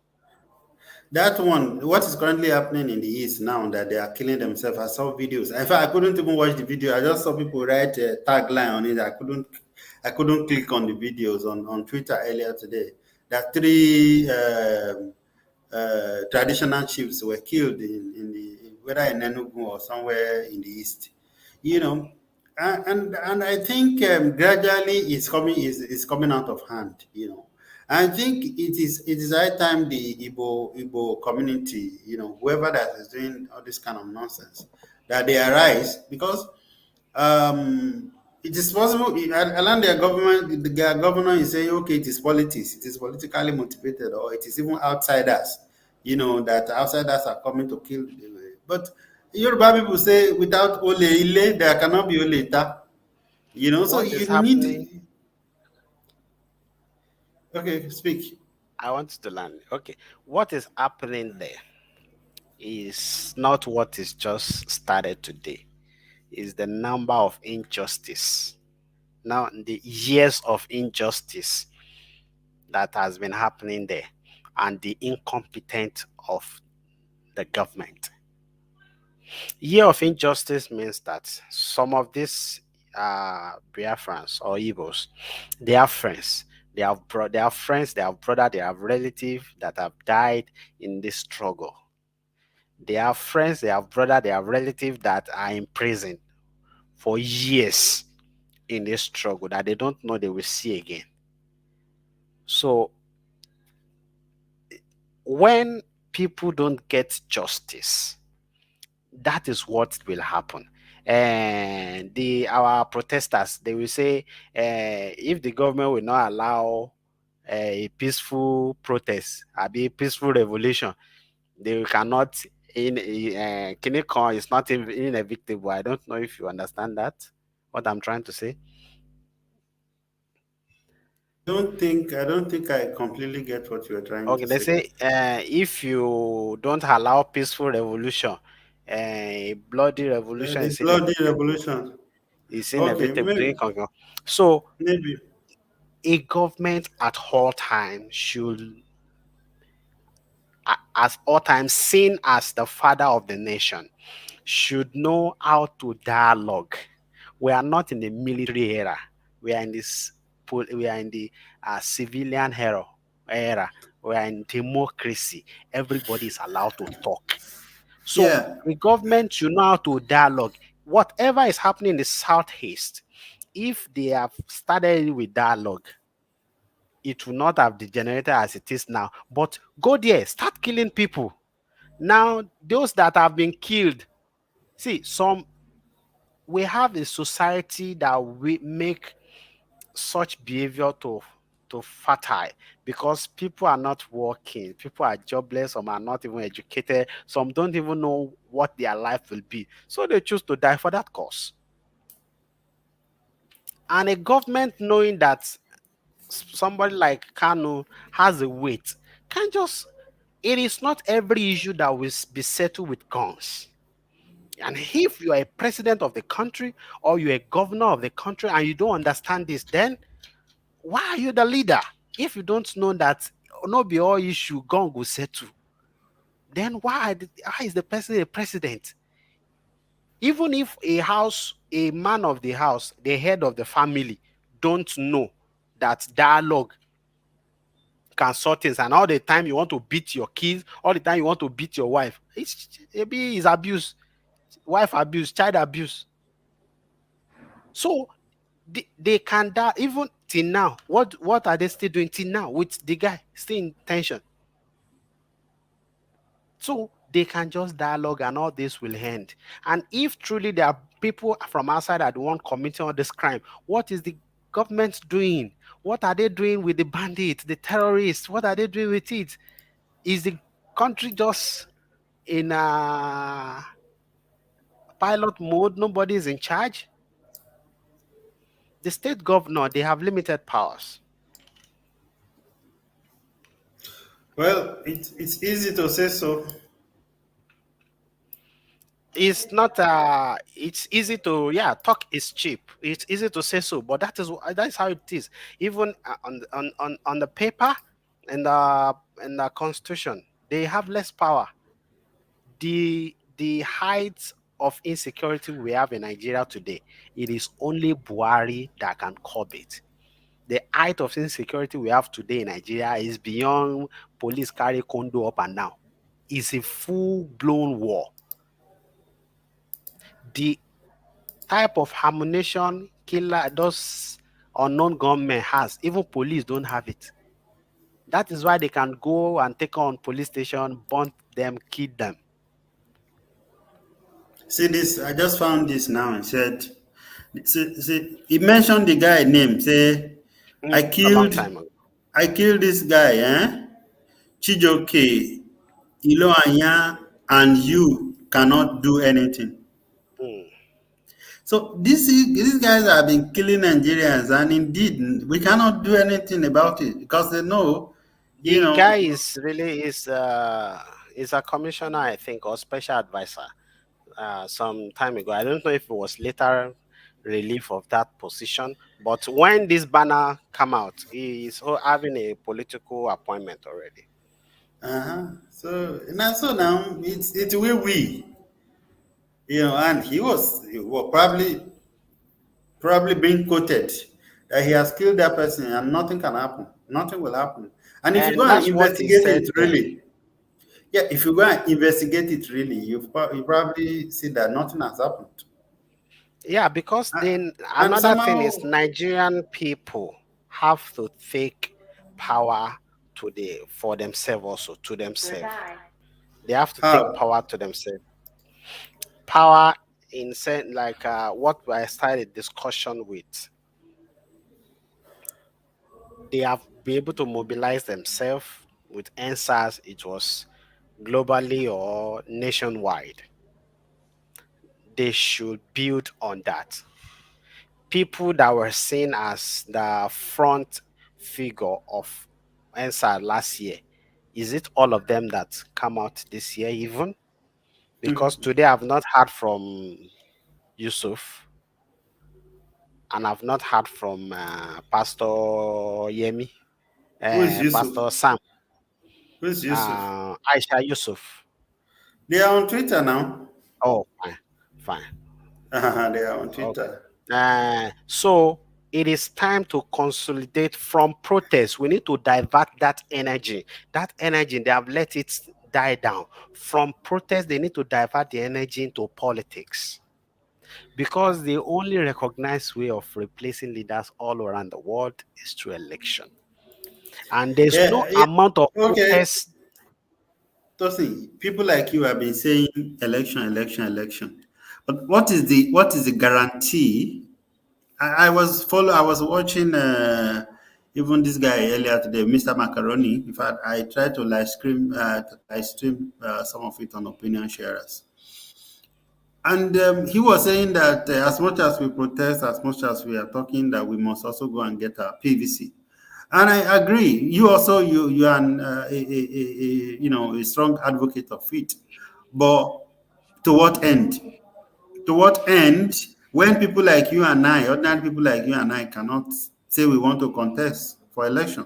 That one, what is currently happening in the East now that they are killing themselves? I saw videos. In fact, I couldn't even watch the video. I just saw people write a tagline on it. I couldn't click on the videos on Twitter earlier today. That 3 traditional chiefs were killed in the, whether in Enugu or somewhere in the East. You know, and I think gradually it's coming out of hand. You know. I think it is high time the Igbo community, you know, whoever that is doing all this kind of nonsense, that they arise, because it is possible. Around their government, the governor is saying, okay, it is politics, it is politically motivated, or it is even outsiders, you know, that outsiders are coming to kill. But Yoruba people say, without Ole Ile, there cannot be Ole Ita. You know, so you need. Okay, speak. I want to learn. Okay, what is happening there is not what is just started today. Is the number of injustice. Now, the years of injustice that has been happening there, and the incompetence of the government. Year of injustice means that some of these Biafrans or Igbos, they have friends. They have friends, they have brother, they have relatives that have died in this struggle. They have friends, they have brother, they have relatives that are in prison for years in this struggle that they don't know they will see again. So when people don't get justice, that is what will happen. And our protesters, they will say, if the government will not allow a peaceful protest, a peaceful revolution, they cannot. In Kinecon is not inevitable. I don't know if you understand that. What I'm trying to say. I don't think I completely get what you're trying Okay, to they say. say if you don't allow peaceful revolution, a bloody revolution The bloody revolution. is Okay, inevitable during Congo. So maybe. a government at all times should, at all times, seen as the father of the nation, should know how to dialogue. We are not in the military era. We are in this. We are in the civilian era. We are in democracy. Everybody is allowed to talk. So Yeah. the government should know how to dialogue. Whatever is happening in the southeast, if they have started with dialogue, it will not have degenerated as it is now. But go there, start killing people. Now, those that have been killed, see, we have a society that we make such behavior to fertile because people are not working, people are jobless, some are not even educated, some don't even know what their life will be. So they choose to die for that cause. And a government knowing that somebody like Kanu has a weight can just, it is not every issue that will be settled with guns. And if you are a president of the country or you're a governor of the country and you don't understand this, then why are you the leader? If you don't know that no be all issue gun will settle, then why is the person a president? Even if a man of the house, the head of the family, don't know that dialogue can sort things, and all the time you want to beat your kids, all the time you want to beat your wife, maybe it's abuse, wife abuse, child abuse. So they can die even till now. What are they still doing till now with the guy still in tension? So they can just dialogue and all this will end. And if truly there are people from outside that want committing all this crime, what is the government doing? What are they doing with the bandits, the terrorists? What are they doing with it? Is the country just in a pilot mode? Nobody is in charge. The state governor, they have limited powers. Well, it's easy to say so. It's not it's easy to, yeah, talk is cheap, it's easy to say so, but that is how it is. Even on the paper and the constitution, they have less power. The height of insecurity we have in Nigeria today, it is only Buhari that can curb it. The height of insecurity we have today in Nigeria is beyond police carry condo up and down. It's a full-blown war. The type of ammunition killer those unknown gunmen has, even police don't have it. That is why they can go and take on police station, burn them, kill them. See this, I just found this now and said, he mentioned the guy name, say, I A long killed, time ago. I killed this guy, Chijoke, Iloanya, and you cannot do anything. Mm. So these guys have been killing Nigerians, and indeed, we cannot do anything about it because they know, The guy is really is a commissioner, I think, or special advisor. Some time ago, I don't know if it was later relief of that position, but when this banner come out, he is having a political appointment already. So now it's we, and he was probably being quoted that he has killed that person and nothing can happen. Nothing will happen. And if you And go and that's what he investigate said it then. really, Yeah, if you go and investigate it really, you probably see that nothing has happened. Yeah, because then And another thing somehow, is Nigerian people have to take power for themselves also to themselves. They have to take how? power to themselves. Power in like what I started discussion with. They have been able to mobilize themselves with answers. It was globally or nationwide. They should build on that. People that were seen as the front figure of answer last year, is it all of them that come out this year even? Because today I've not heard from Yusuf and I've not heard from Pastor Yemi, Who is Yusuf? Pastor Sam, Who is Yusuf? Aisha Yusuf. They are on Twitter now. Oh, fine, fine. They are on Okay. Twitter. So it is time to consolidate from protest. We need to divert that energy. That energy, they have let it die down. From protest, they need to divert the energy into politics. Because the only recognized way of replacing leaders all around the world is through election. And there's no Yeah, yeah. amount of Okay. protest. Tosin, people like you have been saying election, election, election. But what is the guarantee? I was watching even this guy earlier today, Mr. Macaroni. In fact, I tried to live stream some of it on Opinion Sharers. And he was saying that as much as we protest, as much as we are talking, that we must also go and get our PVC. And I agree. You also you are a strong advocate of it. But to what end? To what end? When people like you and I, ordinary people like you and I, cannot say we want to contest for election.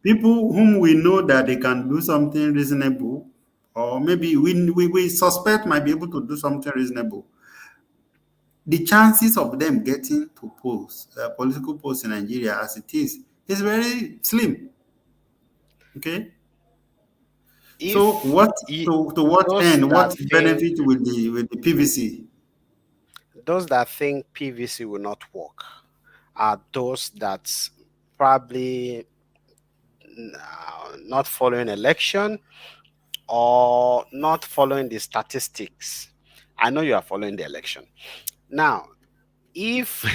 People whom we know that they can do something reasonable, or maybe we suspect might be able to do something reasonable, the chances of them getting to political posts in Nigeria as it is very slim. Okay. So If what you, to what those end? that What think benefit with the PVC? those that think PVC will not work are those that probably not following election or not following the statistics. I know you are following the election. Now, if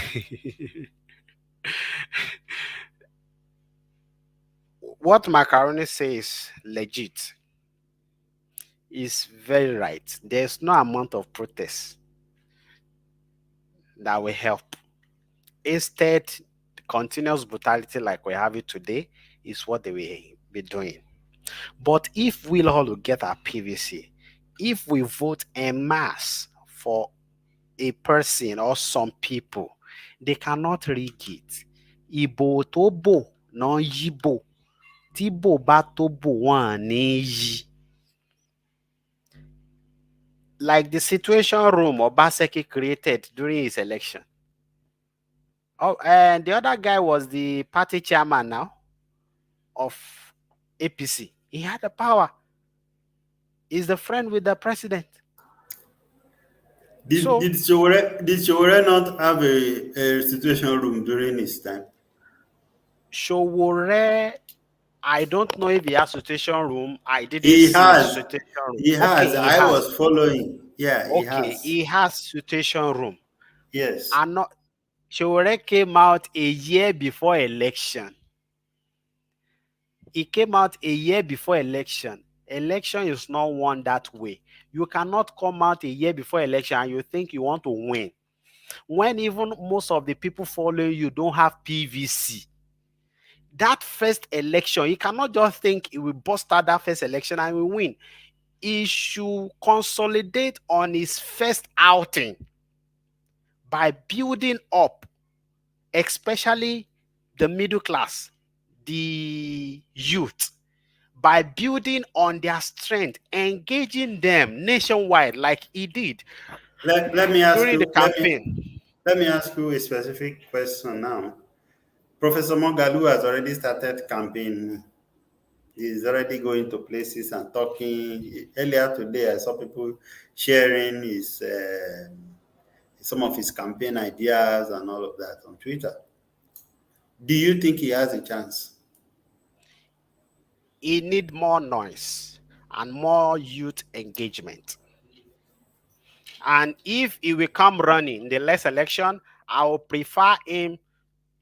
what Macaroni says legit is very right, there's no amount of protest that will help. Instead, continuous brutality like we have it today is what they will be doing. But if we all get our PVC, if we vote en masse for a person or some people, they cannot rig it. Ìbò tó bò náà yíbò. Tí bò bá tó bò wọ́n ní yí. Like the situation room Obaseki created during his election. Oh, and the other guy was the party chairman now of APC. He had the power. He's the friend with the president. Did Showore not have a situation room during his time? Showore, I don't know if he has situation room. I didn't He see his has. situation room. He has. Okay, he I has. was following. Yeah, he Okay, has. he has situation room. Yes. And not Showore came out a year before election. He came out a year before election. Election is not won that way. You cannot come out a year before election and you think you want to win. When even most of the people following you don't have PVC. That first election, you cannot just think he will bust out that first election and will win. He should consolidate on his first outing by building up, especially the middle class, the youth, by building on their strength, engaging them nationwide like he did Let me ask during the you. campaign. Let me ask you a specific question now. Professor Mogalu has already started campaigning. He's already going to places and talking. Earlier today, I saw people sharing some of his campaign ideas and all of that on Twitter. Do you think he has a chance? He need more noise and more youth engagement. And if he will come running in the next election, I will prefer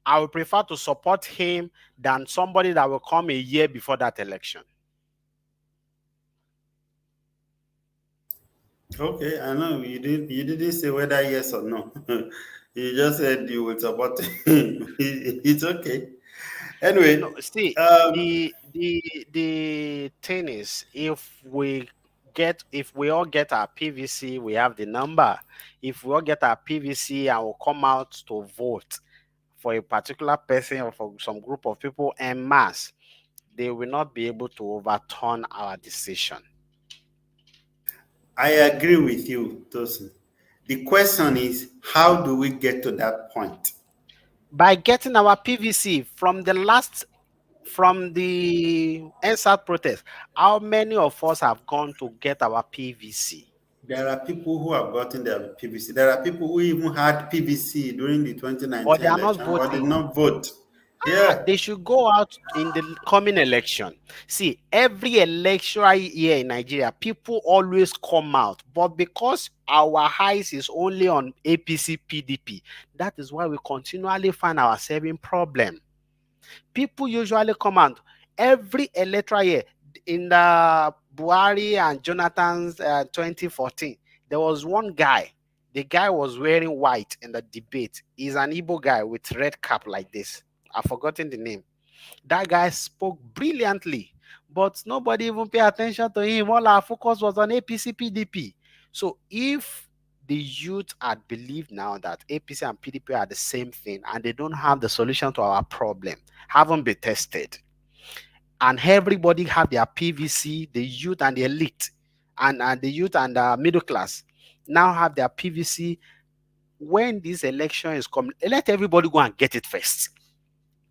to support him than somebody that will come a year before that election. Okay, I know you didn't say whether yes or no. You just said you will support him. It's okay. Anyway, no, see, the thing is, if we all get our PVC, we have the number. If we all get our PVC and will come out to vote for a particular person or for some group of people en masse, they will not be able to overturn our decision. I agree with you, Tosin. The question is, how do we get to that point? By getting our PVC from the NSAT protest. How many of us have gone to get our PVC? There are people who have gotten their PVC. There are people who even had PVC during the 2019 but they are election, not voting. but did not vote. Yeah, they should go out in the coming election. See, every electoral year in Nigeria, people always come out, but because our eyes is only on APC, PDP, that is why we continually find ourselves in problem. People usually come out every electoral year. In the Buhari and Jonathan's 2014, there was one guy. The guy was wearing white in the debate. He's an Igbo guy with red cap like this. I've forgotten the name. That guy spoke brilliantly, but nobody even paid attention to him. All our focus was on APC, PDP. So if the youth had believed now that APC and PDP are the same thing and they don't have the solution to our problem, haven't been tested, and everybody have their PVC, the youth and the elite, and the youth and the middle class now have their PVC, when this election is coming, let everybody go and get it first.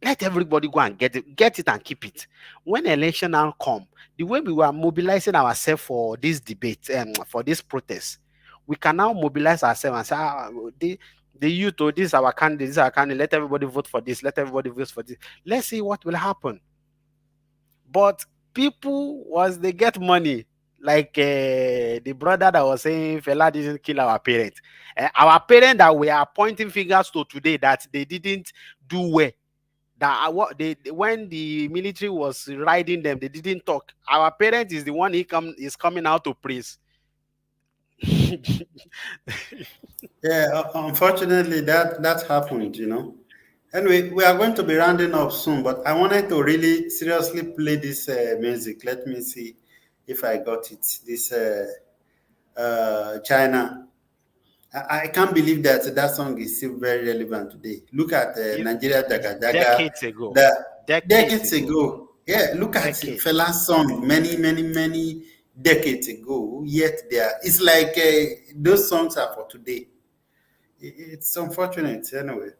Let everybody go and get it and keep it. When election now come, the way we were mobilizing ourselves for this debate, for this protest, we can now mobilize ourselves and say, the youth, this is our candidate, let everybody vote for this, let everybody vote for this. Let's see what will happen. But people, once they get money, like the brother that was saying Fela didn't kill our parents. Our parents that we are pointing fingers to today that they didn't do well. That when the military was riding them, they didn't talk. Our parents is the one is coming out to praise. Yeah, unfortunately, that happened, you know. Anyway, we are going to be rounding up soon, but I wanted to really seriously play this music. Let me see if I got it. This China. I can't believe that song is still very relevant today. Look at Nigeria Jaga Jaga. Decades ago. Decades ago. Yeah, look at Fela's song many decades ago. Yet it's like those songs are for today. It's unfortunate anyway.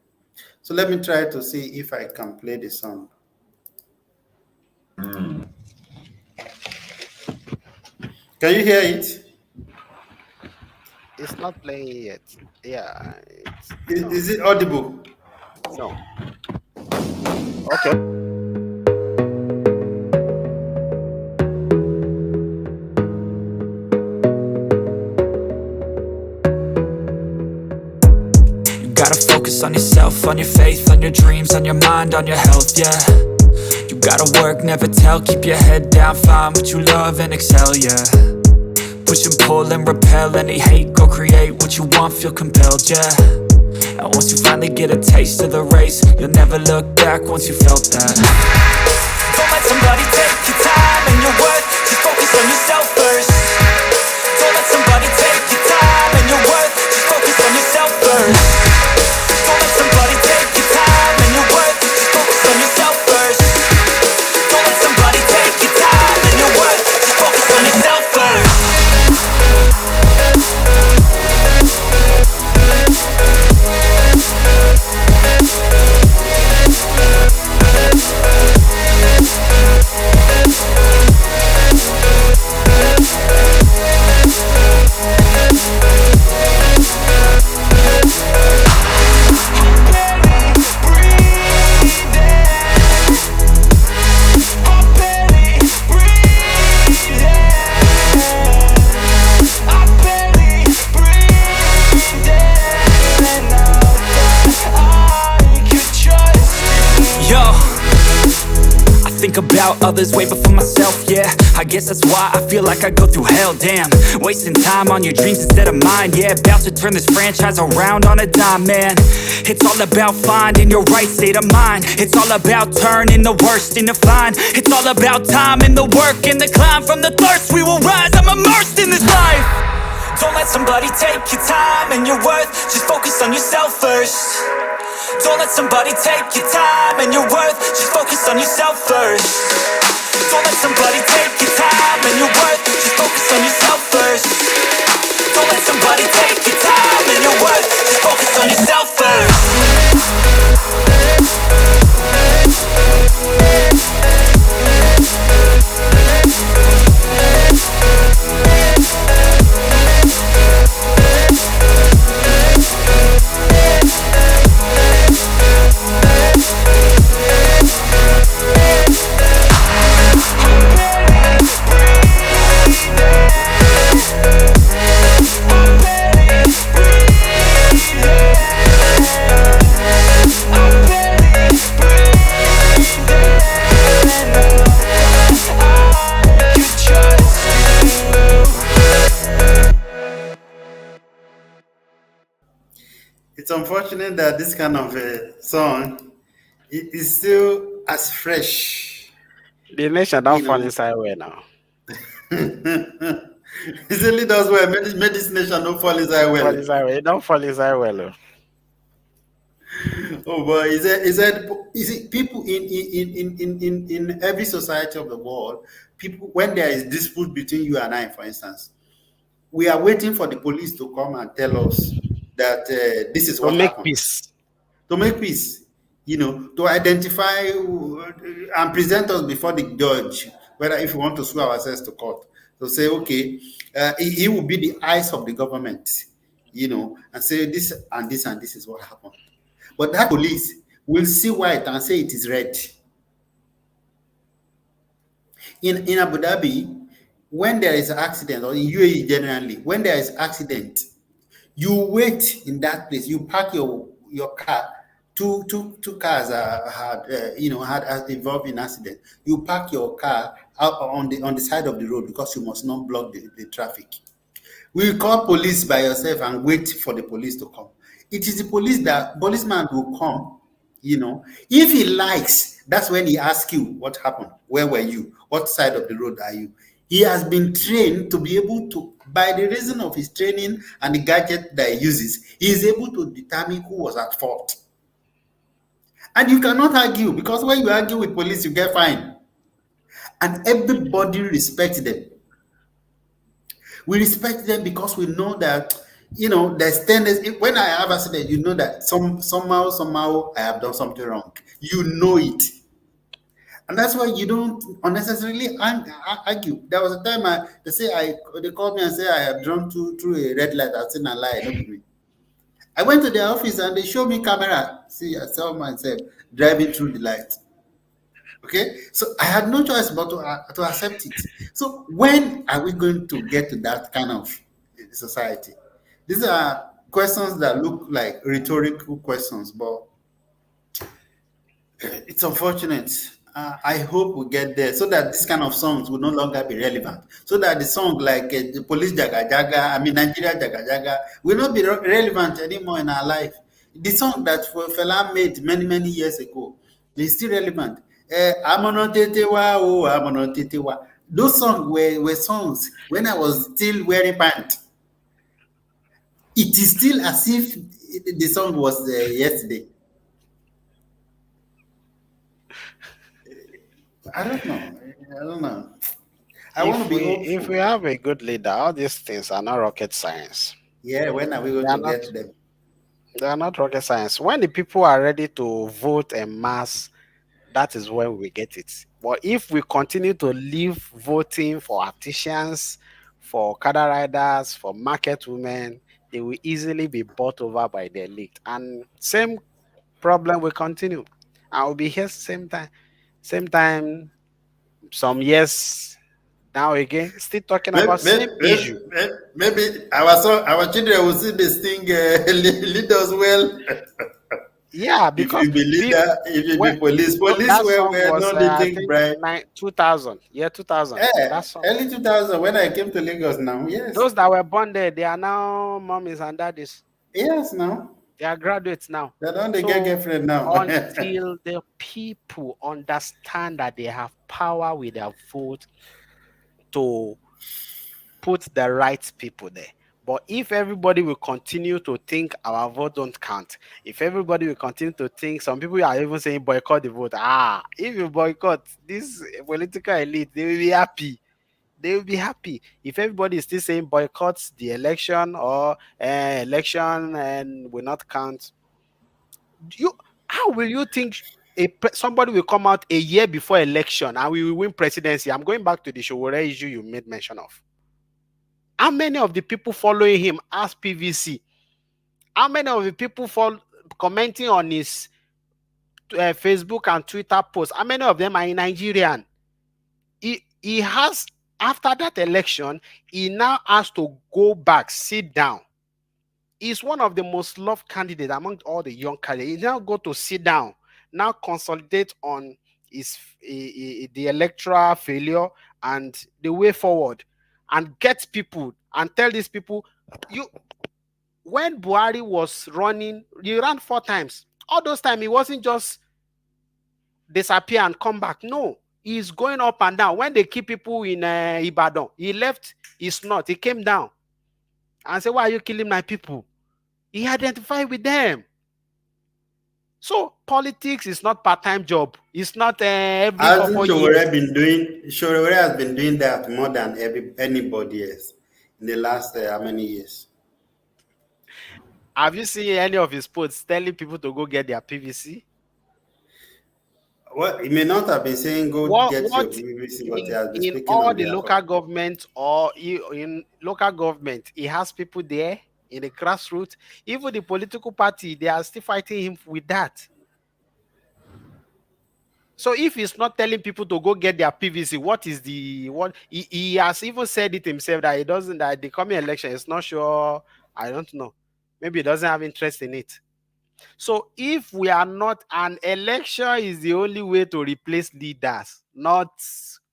So let me try to see if I can play the song. Can you hear it? It's not playing yet. Yeah. Is it audible? No. Okay. Gotta focus on yourself, on your faith, on your dreams, on your mind, on your health, yeah. You gotta work, never tell, keep your head down, find what you love and excel, yeah. Push and pull and repel any hate, go create what you want, feel compelled, yeah. And once you finally get a taste of the race, you'll never look back once you felt that. Don't let somebody take your time and your worth, just focus on yourself first. Don't let somebody take your time and your worth, just focus on yourself first. Don't let somebody take your time and your worth, just focus on yourself first. Don't let somebody take your time and your worth, just focus on yourself first. think about others way before myself, yeah. I guess that's why I feel like I go through hell, damn. Wasting time on your dreams instead of mine, yeah. About to turn this franchise around on a dime, man. It's all about finding your right state of mind. It's all about turning the worst into fine. It's all about time and the work and the climb. From the thirst we will rise, I'm immersed in this life. Don't let somebody take your time and your worth. Just focus on yourself first. Don't let somebody take your time and your worth. Just focus on yourself first. Don't let somebody take your time and your worth. Just focus on yourself first. Don't let somebody take your time and your worth. Just focus on yourself first. It's unfortunate that this kind of song is still as fresh. The nation don't You fall know. inside way now. It only does well. Medicine nation don't fall inside Fall well. inside way. It don't fall inside well. Oh. Oh boy, is it people in every society of the world, people when there is dispute between you and I, for instance, we are waiting for the police to come and tell us that this is To what make happened. peace. To make peace, to identify and present us before the judge, whether if we want to sue ourselves to court, to say, okay, he will be the eyes of the government, and say this and this and this is what happened. But that police will see white and say it is red. In Abu Dhabi, when there is an accident, or in UAE generally, when there is accident, you wait in that place. You park your car. Two cars had involved in accident. You park your car out on the side of the road because you must not block the traffic. We call police by yourself and wait for the police to come. It is the policeman will come. If he likes, that's when he asks you what happened, where were you, what side of the road are you. He has been trained to be able to, by the reason of his training and the gadget that he uses, he is able to determine who was at fault. And you cannot argue, because when you argue with police, you get fined. And everybody respects them. We respect them because we know that, there's tendency. When I have accident, you know that somehow I have done something wrong. You know it. And that's why you don't unnecessarily argue. There was a time they called me and said I have drawn through a red light. I've seen a lie. Not me. I went to their office and they showed me camera. See, I saw myself driving through the light. Okay, so I had no choice but to accept it. So when are we going to get to that kind of society? These are questions that look like rhetorical questions, but it's unfortunate. I hope we get there so that this kind of songs will no longer be relevant. So that the song like the Police Jaga Jaga, Nigeria Jaga Jaga, will not be relevant anymore in our life. The song that Fela made many years ago is still relevant. Those songs were songs when I was still wearing pants. It is still as if the song was yesterday. I don't know. I want to be hopeful. If we have a good leader, all these things are not rocket science. Yeah, when are we going to get them? They are not rocket science. When the people are ready to vote en masse, that is when we get it. But if we continue to leave voting for artisans, for cadre riders, for market women, they will easily be bought over by the elite. And same problem will continue. I will be here same time, some years now again, still talking about same issue. Maybe our children will see this thing lead us well. Yeah, If because you be leader, if you when be police, police that song were was, not I eating think, bribe. 2000, year 2000. Eh, That song. early 2000 when I came to Lagos now. Yes. Those that were born there, they are now mommies and daddies. Yes, now. They are graduates now. They don't they get So girlfriend now. until the people understand that they have power with their vote to put the right people there. But if everybody will continue to think our vote don't count, if everybody will continue to think, some people are even saying boycott the vote. If you boycott this political elite, they will be happy. They will be happy. If everybody is still saying boycott the election or election and will not count, how will you think somebody will come out a year before election and we will win presidency? I'm going back to the Showore issue you made mention of. How many of the people following him as PVC? How many of the people commenting on his Facebook and Twitter posts? How many of them are in Nigerian? He has, after that election, he now has to go back, sit down. He's one of the most loved candidates among all the young candidates. He now go to sit down, now consolidate on the electoral failure and the way forward, and get people and tell these people, when Buhari was running, he ran 4 times. All those times, he wasn't just disappear and come back. No, he's going up and down. When they keep people in Ibadan, he left his north. He came down and said, why are you killing my people? He identified with them. So politics is not part-time job. It's not every Hasn't 4 years. Showore has been doing that more than anybody else in the last how many years? Have you seen any of his posts telling people to go get their PVC? Well, he may not have been saying go get your PVC, but he has been in speaking all on the behalf local of government or in local government, he has people there in the grassroots. Even the political party, they are still fighting him with that. So if he's not telling people to go get their PVC, what he has even said it himself that he doesn't, that the coming election is not sure. I don't know. Maybe he doesn't have interest in it. So if we are not, an election is the only way to replace leaders, not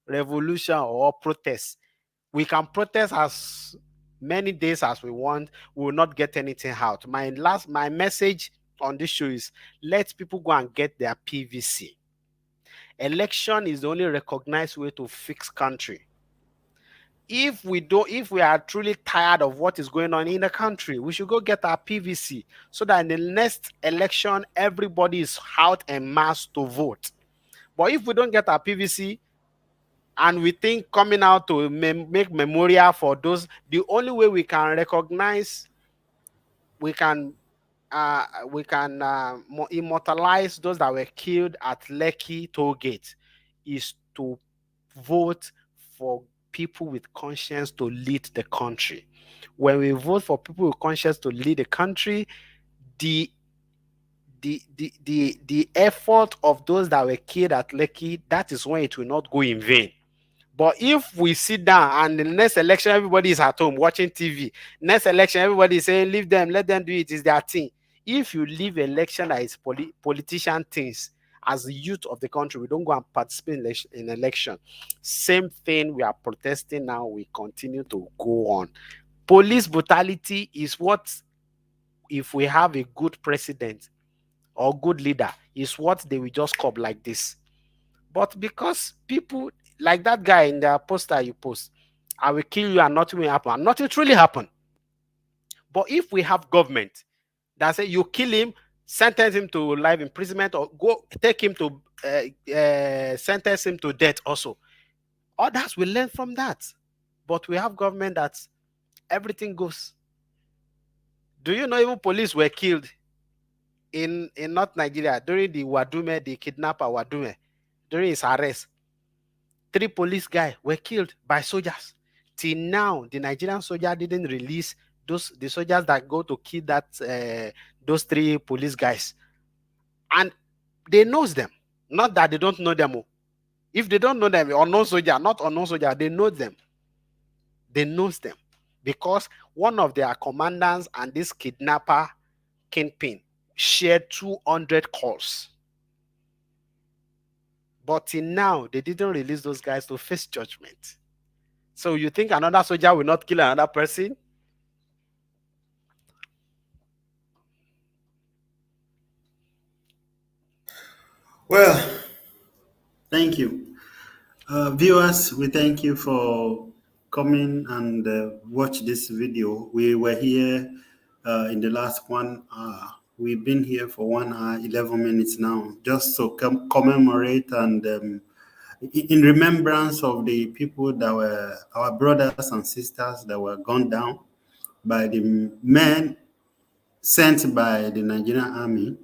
revolution or protest. We can protest as many days as we want. We will not get anything out. My message on this show is, let people go and get their PVC. Election is the only recognized way to fix country. If we are truly tired of what is going on in the country, we should go get our PVC so that in the next election, everybody is out en masse to vote. But if we don't get our PVC and we think coming out to make memorial for those, the only way we can recognize, we can immortalize those that were killed at Lekki toll gate is to vote for people with conscience to lead the country. When we vote for people with conscience to lead the country, the effort of those that were killed at Lekki, that is when it will not go in vain. But if we sit down and the next election, everybody is at home watching TV, next election, everybody is saying, leave them, let them do it, it's their thing. If you leave election that is politician things, as the youth of the country, we don't go and participate in election. Same thing we are protesting now, we continue to go on. Police brutality is what, if we have a good president or good leader, is what they will just curb like this. But because people, like that guy in the poster you post, I will kill you and nothing will happen, and nothing truly happened. But if we have government that say you kill him, sentence him to life imprisonment, or go take him to sentence him to death also, others will learn from that. But we have government that everything goes. Do you know even police were killed in North Nigeria during the Wadume, the kidnapper Wadume, during his arrest? 3 police guys were killed by soldiers. Till now, the Nigerian soldier didn't release the soldiers that go to kill those 3 police guys. And they knows them. Not that they don't know them. If they don't know them, unknown soldier, not unknown soldier, they know them. They knows them. Because one of their commandants and this kidnapper kingpin shared 200 calls. But till now, they didn't release those guys to face judgment. So you think another soldier will not kill another person? Well, thank you. Viewers, we thank you for coming and watch this video. We were here in the last 1 hour. We've been here for 1 hour, 11 minutes now, just to commemorate and in remembrance of the people that were our brothers and sisters that were gunned down by the men sent by the Nigerian army,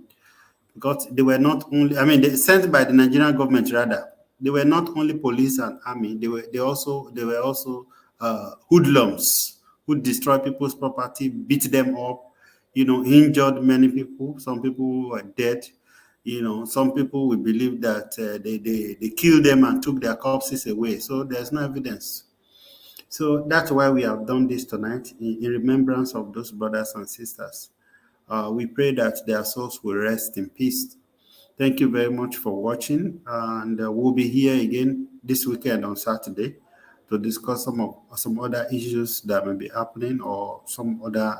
because they were not only, they sent by the Nigerian government rather. They were not only police and army. They were also hoodlums who destroyed people's property, beat them up, injured many people. Some people were dead. Some people will believe that they killed them and took their corpses away. So there's no evidence. So that's why we have done this tonight in remembrance of those brothers and sisters. We pray that their souls will rest in peace. Thank you very much for watching, and we'll be here again this weekend on Saturday to discuss some other issues that may be happening or some other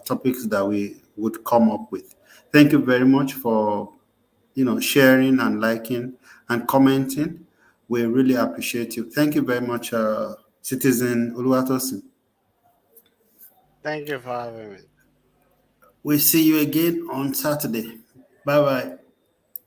topics that we would come up with. Thank you very much for sharing and liking and commenting. We really appreciate you. Thank you very much, Citizen Oluwatosin. Thank you for having me. We'll see you again on Saturday. Bye-bye.